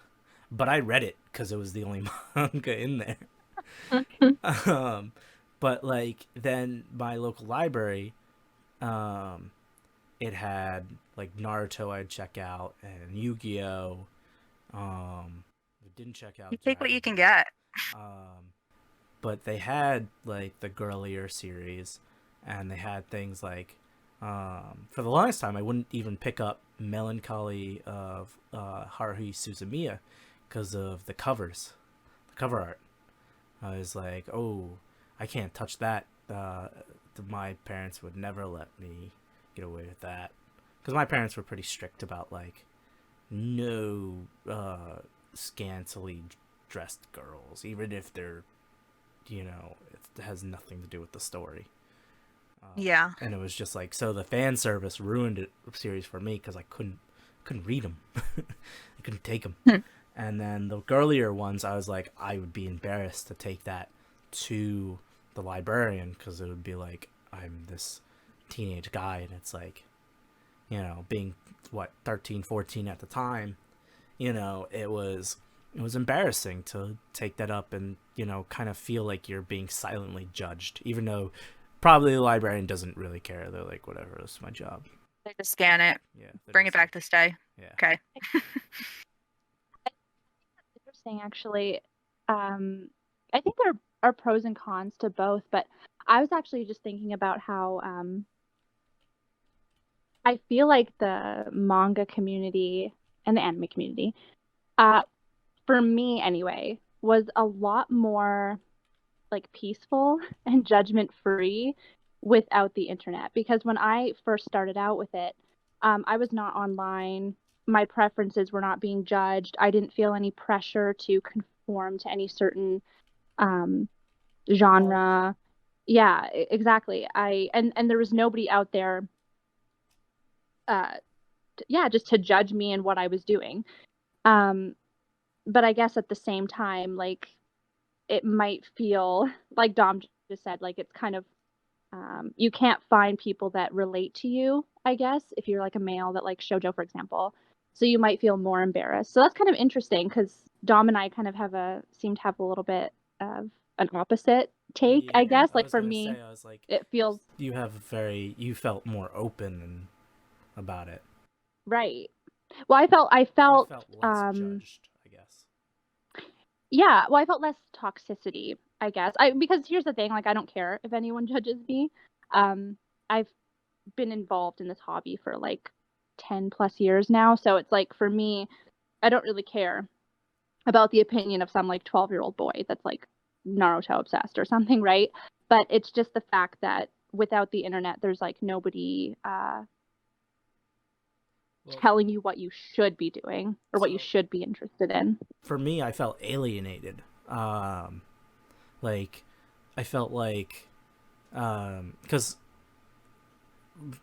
but I read it because it was the only manga in there. Um, but like then my local library, um, it had like Naruto I'd check out and Yu-Gi-Oh. We didn't check You out take what Dragon you can Ball. get. Um, but they had like the girlier series, and they had things like for the longest time I wouldn't even pick up Melancholy of Haruhi Suzumiya because of the covers, the cover art. I was like, oh, I can't touch that. My parents would never let me get away with that because my parents were pretty strict about like no scantily dressed girls, even if they're it has nothing to do with the story. Yeah. And it was just like so the fan service ruined it series for me because I couldn't read them, I couldn't take them. Hmm. And then the girlier ones, I was like, I would be embarrassed to take that to the librarian because it would be like I'm this teenage guy, and it's like, being what 13, 14 at the time, it was embarrassing to take that up and kind of feel like you're being silently judged, even though probably the librarian doesn't really care. They're like, whatever, it's my job. They just scan it, Yeah, bring it back to stay. Yeah. Okay. Interesting, actually. I think there are pros and cons to both, but I was actually just thinking about how I feel like the manga community and the anime community, uh, for me anyway, was a lot more like peaceful and judgment free without the internet. Because when I first started out with it, I was not online. My preferences were not being judged. I didn't feel any pressure to conform to any certain um, genre. Yeah, exactly. And there was nobody out there, uh, yeah, just to judge me and what I was doing. Um, but I guess at the same time, like it might feel like Dom just said, like it's kind of you can't find people that relate to you, I guess, if you're like a male that likes shoujo, for example. So you might feel more embarrassed. So that's kind of interesting because Dom and I kind of seem to have a little bit of an opposite take, Yeah, I guess. I Like was for gonna me, say, I was like, it feels you felt more open about it. right. Well, I You felt felt less judged, I guess. yeah, well, I felt less toxicity, I guess. Because here's the thing, like I don't care if anyone judges me. I've been involved in this hobby for like 10 plus years now, so it's like for me, I don't really care about the opinion of some like 12-year-old boy that's like Naruto obsessed or something, right? But it's just the fact that without the internet, there's like nobody Well, telling you what you should be doing or what you so should be interested in. for me, I felt alienated. Like I felt like because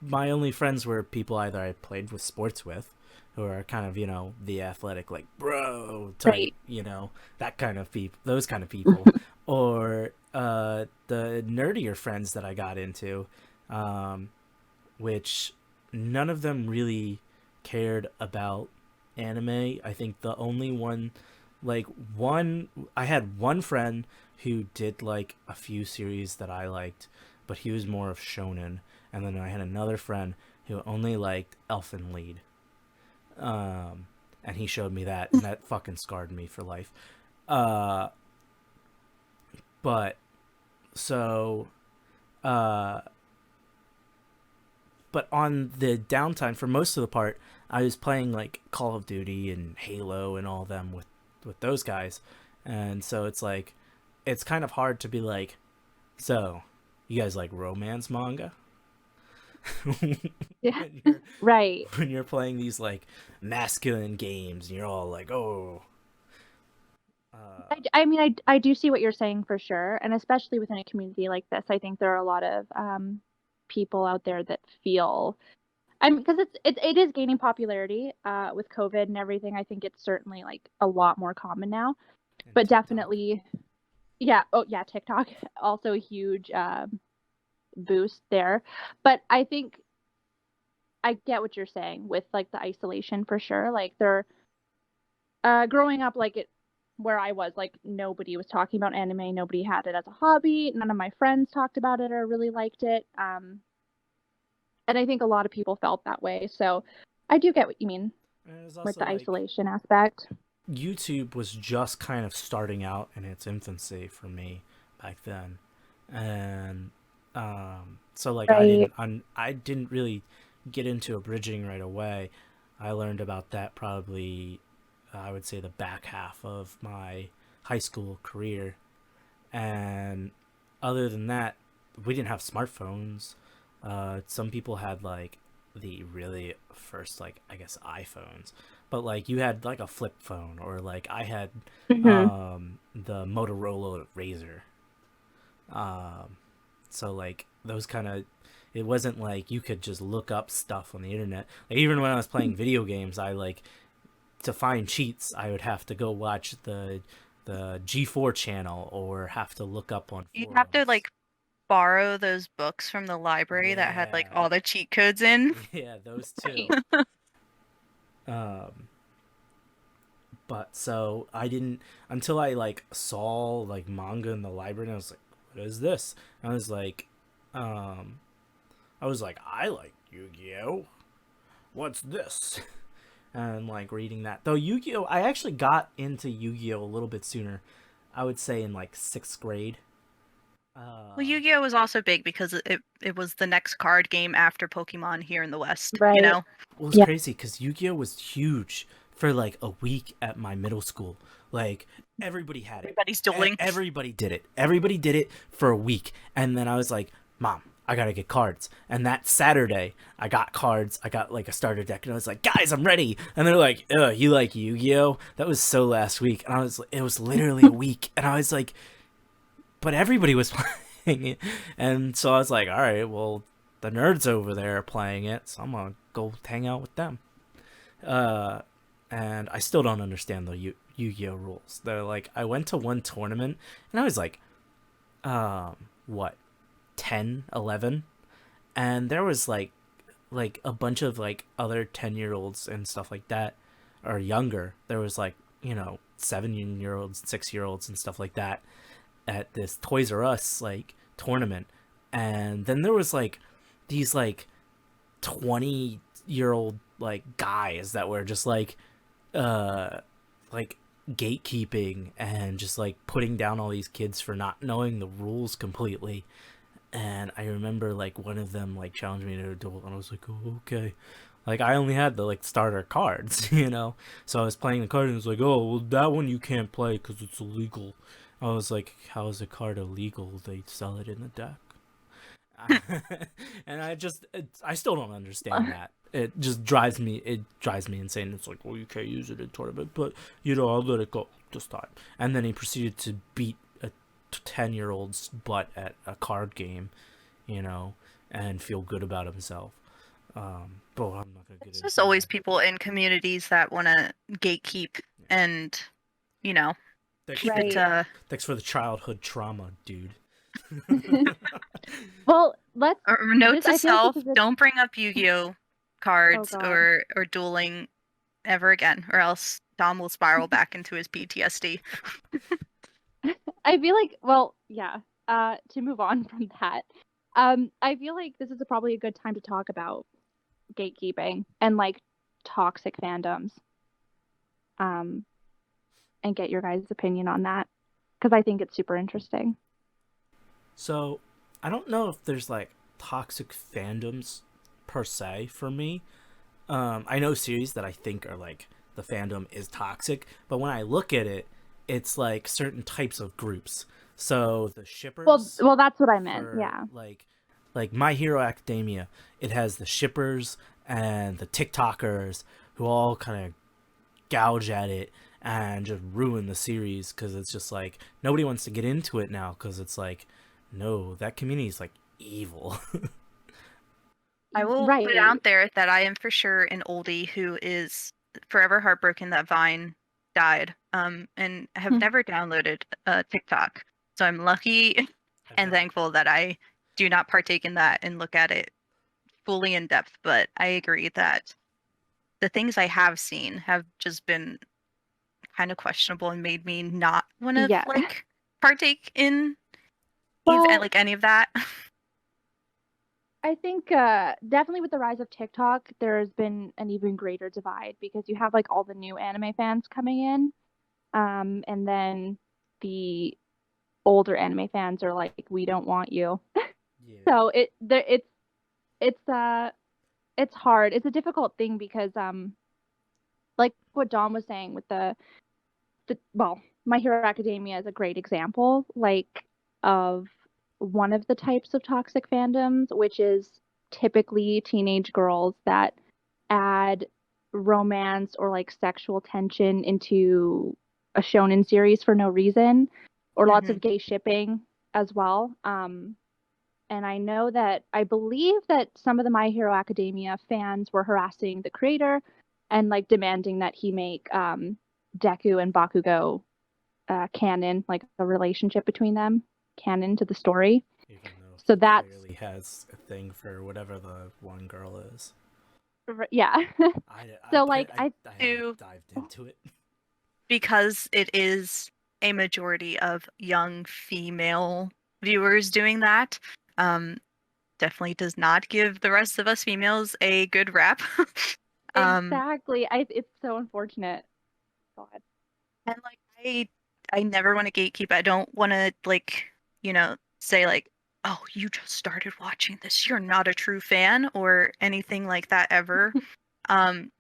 my only friends were people either I played with sports with, who are kind of the athletic like bro type, Right. that kind of people, those kind of people, or the nerdier friends that I got into, um, which none of them really cared about anime. I think the only one, like one, I had one friend who did like a few series that I liked, but he was more of shonen. And then I had another friend who only liked Elfen Lied. And he showed me that, and that fucking scarred me for life. Uh, but so, uh, but on the downtime for most of the part, I was playing like Call of Duty and Halo and all them with those guys, and so it's like it's kind of hard to be like, so you guys like romance manga? Yeah. when you're Right. when you're playing these like masculine games and you're all like, oh, I mean, I do see what you're saying for sure. And especially within a community like this, I think there are a lot of people out there that feel, I mean, because it is gaining popularity with COVID and everything. I think it's certainly like a lot more common now, and but TikTok. definitely, yeah. Oh, yeah. TikTok also a huge boost there. But I think I get what you're saying with like the isolation for sure. Like they're growing up like it where I was like nobody was talking about anime, nobody had it as a hobby, none of my friends talked about it or really liked it. And I think a lot of people felt that way. So I do get what you mean And it was with also the like isolation aspect. YouTube was just kind of starting out in its infancy for me back then, and so like Right. I didn't really get into abridging right away. I learned about that probably, I would say, the back half of my high school career, and other than that, we didn't have smartphones. Some people had like the really first, like, I guess, iPhones, but like you had like a flip phone, or like I had Hmm. the Motorola Razor. So like those kind of, it wasn't like you could just look up stuff on the internet. Like, even when I was playing video games, I like, to find cheats, I would have to go watch the G4 channel or have to look up on You'd have to forums. like borrow those books from the library that had like Yeah, all the cheat codes in. yeah, those Right. two. Um, But so I didn't until I like saw like manga in the library, and I was like, "What is this?" And um, I like Yu-Gi-Oh. What's this? And like reading that though, Yu-Gi-Oh. I actually got into Yu-Gi-Oh a little bit sooner. I would say in like 6th grade. Well, Yu-Gi-Oh was also big because it was the next card game after Pokemon here in the West. Right. You know. Well, it's Yeah. crazy because Yu-Gi-Oh was huge for like a week at my middle school. Like everybody had it. Everybody's dueling. Everybody did it. Everybody did it for a week, and then I was like, "Mom, I gotta get cards." And that Saturday, I got cards. I got like a starter deck, and I was like, "Guys, I'm ready." And they're like, "You like Yu-Gi-Oh?" That was so last week, and it was literally a week, and I was like, "But everybody was playing it," and so I was like, "All right, well, the nerds over there are playing it, so I'm gonna go hang out with them." And I still don't understand the Yu-Gi-Oh rules. They're like, I went to one tournament and I was like, what, 10, 11, and there was like a bunch of like other 10-year-olds and stuff like that, or younger. There was like 7-year-olds, 6-year-olds and stuff like that at this Toys R Us like tournament, and then there was like these like 20-year-old like guys that were just like gatekeeping and just like putting down all these kids for not knowing the rules completely. And I remember like one of them like challenged me to a duel, and I was like, oh, okay. Like I only had the like starter cards, so I was playing the card, and it was like, oh well, that one you can't play because it's illegal. I was like, how is a card illegal? They sell it in the deck. And I still don't understand that. It just drives me insane. It's like, well, you can't use it in tournament, but I'll let it go this time. And then he proceeded to beat a 10-year-old's butt at a card game, and feel good about himself. But I'm not gonna get It's into just always that. people in communities that want to gatekeep and, Thanks keep for, it. Right. thanks for the childhood trauma, dude. Well, let's Or note to I feel like self: this is a don't bring up Yu-Gi-Oh cards God. or dueling ever again, or else Dom will spiral back into his PTSD. I feel like, well, yeah. To move on from that, I feel like this is probably a good time to talk about gatekeeping and like toxic fandoms, and get your guys' opinion on that because I think it's super interesting. So, I don't know if there's like toxic fandoms per se for me. I know series that I think are like the fandom is toxic, but when I look at it, it's like certain types of groups. So the shippers, Well, that's what I meant. for Yeah. like My Hero Academia, it has the shippers and the TikTokers who all kind of gouge at it and just ruin the series because it's just like nobody wants to get into it now because it's like, no, that community is like evil. I will put it out there that I am for sure an oldie who is forever heartbroken that Vine died, and have never downloaded TikTok. So I'm lucky and thankful that I do not partake in that and look at it fully in depth. But I agree that the things I have seen have just been kind of questionable and made me not want to Yeah. like partake in Well, like any of that. I think definitely with the rise of TikTok, there's been an even greater divide because you have like all the new anime fans coming in, and then the older anime fans are like, we don't want you. Yeah. So it's hard. It's a difficult thing because like what Dom was saying with the well, My Hero Academia is a great example like of one of the types of toxic fandoms, which is typically teenage girls that add romance or like sexual tension into a shonen series for no reason, or lots of gay shipping as well. And I believe that some of the My Hero Academia fans were harassing the creator and like demanding that he make Deku and Bakugo canon, like a relationship between them, canon to the story. Even though So he that's clearly has a thing for whatever the one girl is. yeah. I So like haven't dived into it. because it is a majority of young female viewers doing that, definitely does not give the rest of us females a good rap. Exactly. It's so unfortunate. God. And like I never want to gatekeep. I don't want to say like, "Oh, you just started watching this. You're not a true fan," or anything like that ever. Um,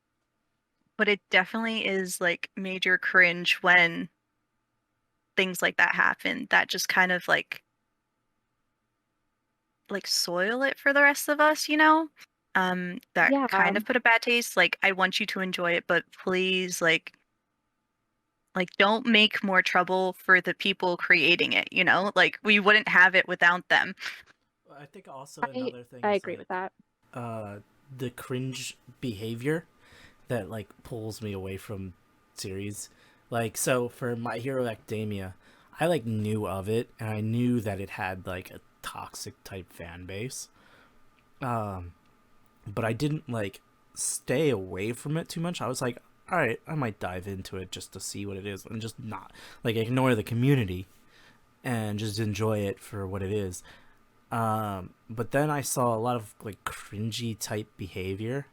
but it definitely is like major cringe when things like that happen. That just kind of soil it for the rest of us, that Yeah. kind of put a bad taste. Like I want you to enjoy it, but please don't make more trouble for the people creating it, like we wouldn't have it without them. I think also another thing I is agree with like that. the cringe behavior that like pulls me away from series. Like so for My Hero Academia, I like knew of it and I knew that it had like a toxic type fan base. But I didn't like stay away from it too much. I was like, all right, I might dive into it just to see what it is and just not like ignore the community and just enjoy it for what it is. But then I saw a lot of like cringy type behavior,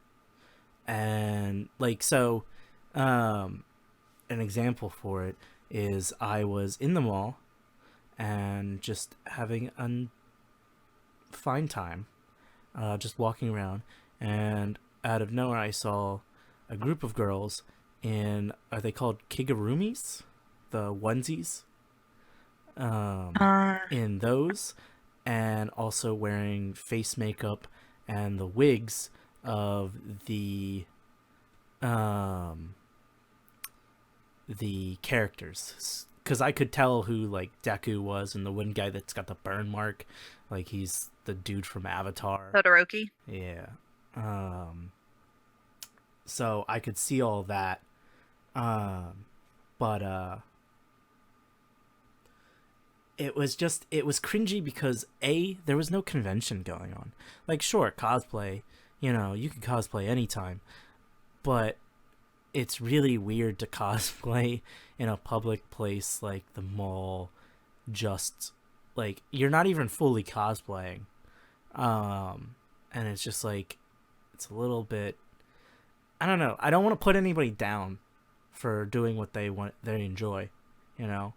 and like so, an example for it is I was in the mall and just having a fine time, just walking around, and out of nowhere I saw a group of girls in, are they called kigurumis, the onesies, Uh, in those, and also wearing face makeup and the wigs of um the characters, because I could tell who like Deku was, and the one guy that's got the burn mark, like he's the dude from Avatar. Todoroki. Yeah. So I could see all that. But it was cringy because there was no convention going on. Like sure, cosplay, you can cosplay anytime, but it's really weird to cosplay in a public place like the mall. Just like you're not even fully cosplaying, and it's just like it's a little bit, I don't know, I don't want to put anybody down for doing what they enjoy, you know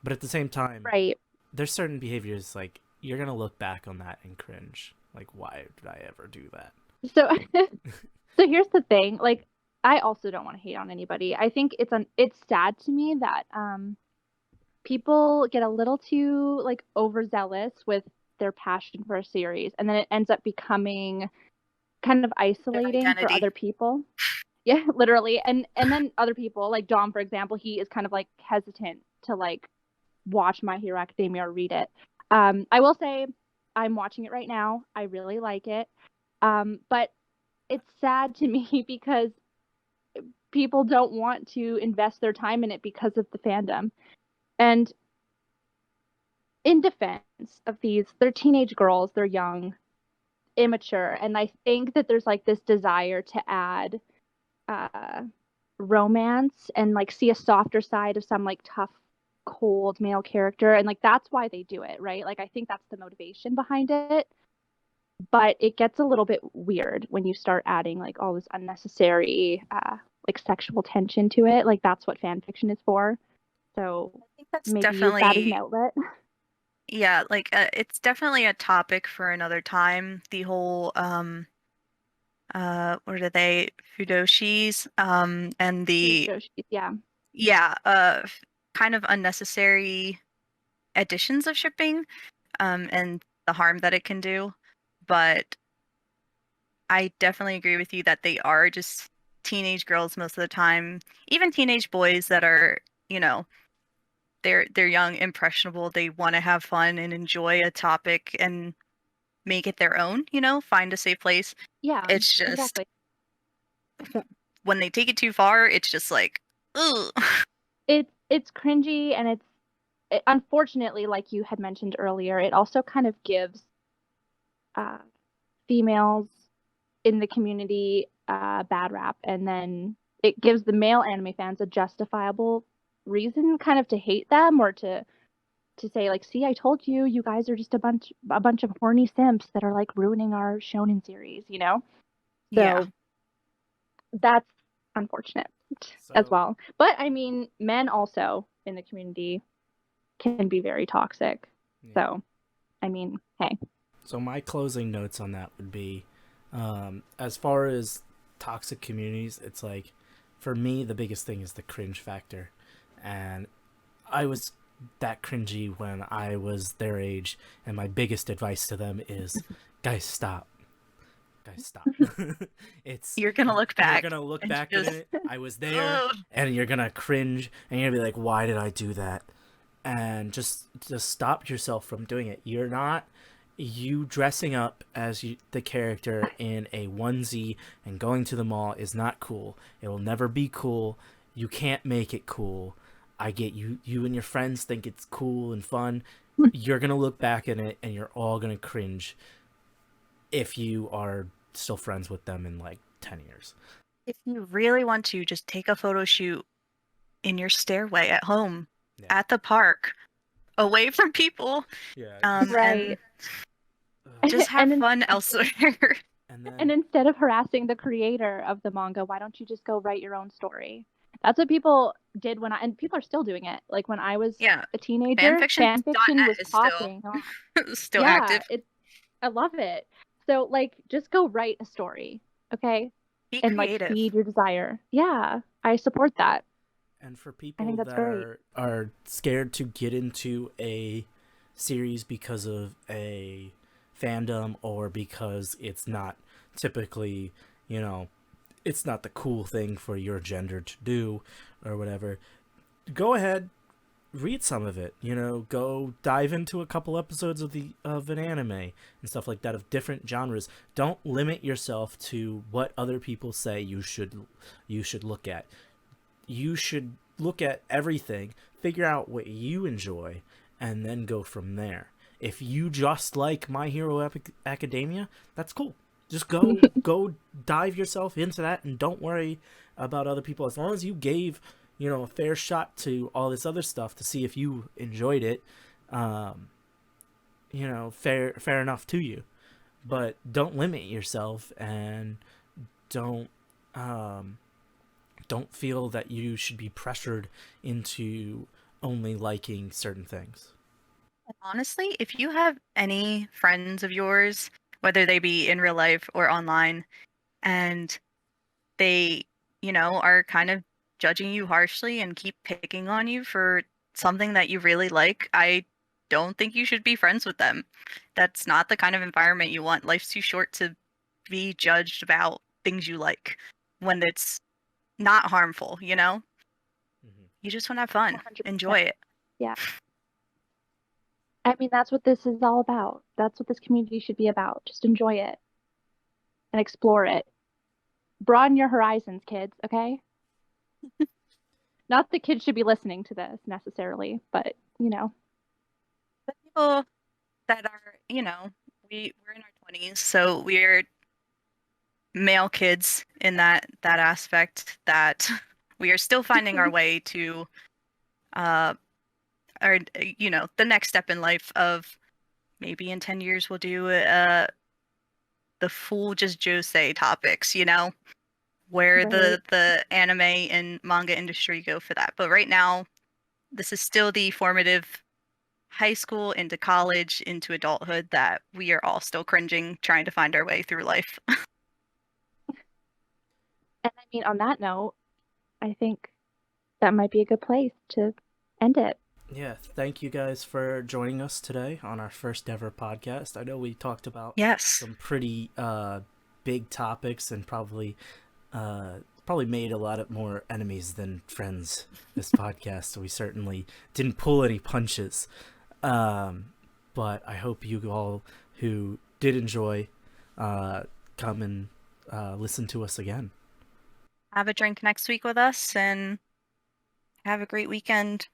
but at the same time, Right. there's certain behaviors like you're gonna look back on that and cringe, like why did I ever do that? So so here's the thing, like I also don't want to hate on anybody. I think it's sad to me that people get a little too like overzealous with their passion for a series, and then it ends up becoming kind of Their isolating for identity. other people. Yeah, literally. And then other people, like Dom, for example, he is kind of like hesitant to like watch My Hero Academia or read it. I will say I'm watching it right now. I really like it. But it's sad to me because people don't want to invest their time in it because of the fandom. And in defense of these, they're teenage girls, they're young, immature, and I think that there's like this desire to add uh romance and like see a softer side of some like tough cold male character, and like that's why they do it, right? Like I think that's the motivation behind it, but it gets a little bit weird when you start adding like all this unnecessary like sexual tension to it. Like that's what fan fiction is for, so I think that's maybe use that as an definitely, outlet. yeah, it's definitely a topic for another time. The whole what are they, fudoshis, and the, Yeah. yeah, kind of unnecessary additions of shipping, and the harm that it can do. But I definitely agree with you that they are just teenage girls most of the time, even teenage boys that are, you know, they're young, impressionable, they want to have fun and enjoy a topic and make it their own, find a safe place. Yeah, It's just exactly. when they take it too far, it's just like, ugh. It's cringy, and unfortunately, like you had mentioned earlier, it also kind of gives uh, females in the community bad rap, and then it gives the male anime fans a justifiable reason kind of to hate them or to say like, see, I told you, you guys are just a bunch of horny simps that are like ruining our shonen series, you know? Yeah. So that's unfortunate as So well. But I mean, men also in the community can be very toxic. yeah. So, I mean, hey. So my closing notes on that would be, as far as toxic communities, it's like, for me, the biggest thing is the cringe factor, and I was that cringy when I was their age, and my biggest advice to them is, guys, stop. Guys, stop. It's You're gonna look you're back gonna look and back at just it. I was there, ugh. and you're gonna cringe, and you're gonna be like, why did I do that? And just stop yourself from doing it. You're not you dressing up as the character in a onesie and going to the mall is not cool. It will never be cool. You can't make it cool. I get you and your friends think it's cool and fun. You're gonna look back at it and you're all gonna cringe if you are still friends with them in like 10 years. If you really want to, just take a photo shoot in your stairway at home, Yeah. at the park, away from people, Yeah. Right. and just have And fun elsewhere. And then And instead of harassing the creator of the manga, why don't you just go write your own story? That's what people did and people are still doing it. Like when I was Yeah, a teenager, fan fiction was is popping off. still Yeah, active. I love it. So like just go write a story, okay? Be And like creative. feed your desire. Yeah, I support that. and for I people think that's that great. are scared to get into a series because of a fandom or because it's not typically, it's not the cool thing for your gender to do or whatever, go ahead, read some of it, go dive into a couple episodes of an anime and stuff like that of different genres. Don't limit yourself to what other people say you should look at. You should look at everything, figure out what you enjoy, and then go from there. If you just like My Hero Academia, that's cool. Just go dive yourself into that and don't worry about other people. As long as you gave, a fair shot to all this other stuff to see if you enjoyed it, fair enough to you. But don't limit yourself and don't don't feel that you should be pressured into only liking certain things. Honestly, if you have any friends of yours, whether they be in real life or online, and they, are kind of judging you harshly and keep picking on you for something that you really like, I don't think you should be friends with them. That's not the kind of environment you want. Life's too short to be judged about things you like when it's not harmful, Mm-hmm. You just want to have fun. 100%. Enjoy it. Yeah. I mean, that's what this is all about. That's what this community should be about. Just enjoy it and explore it. Broaden your horizons, kids, okay? Not that kids should be listening to this necessarily, but But people that are, we're in our 20s, so we're male kids in that aspect that we are still finding our way to or the next step in life of maybe in 10 years we'll do the full just josei topics, where Right. the anime and manga industry go for that. But right now this is still the formative high school into college into adulthood that we are all still cringing trying to find our way through life. And I mean, on that note, I think that might be a good place to end it. Yeah, thank you guys for joining us today on our first ever podcast. I know we talked about Yes. some pretty big topics and probably made a lot of more enemies than friends this podcast, so we certainly didn't pull any punches. But I hope you all who did enjoy come and listen to us again. Have a drink next week with us and have a great weekend.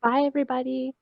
Bye, everybody.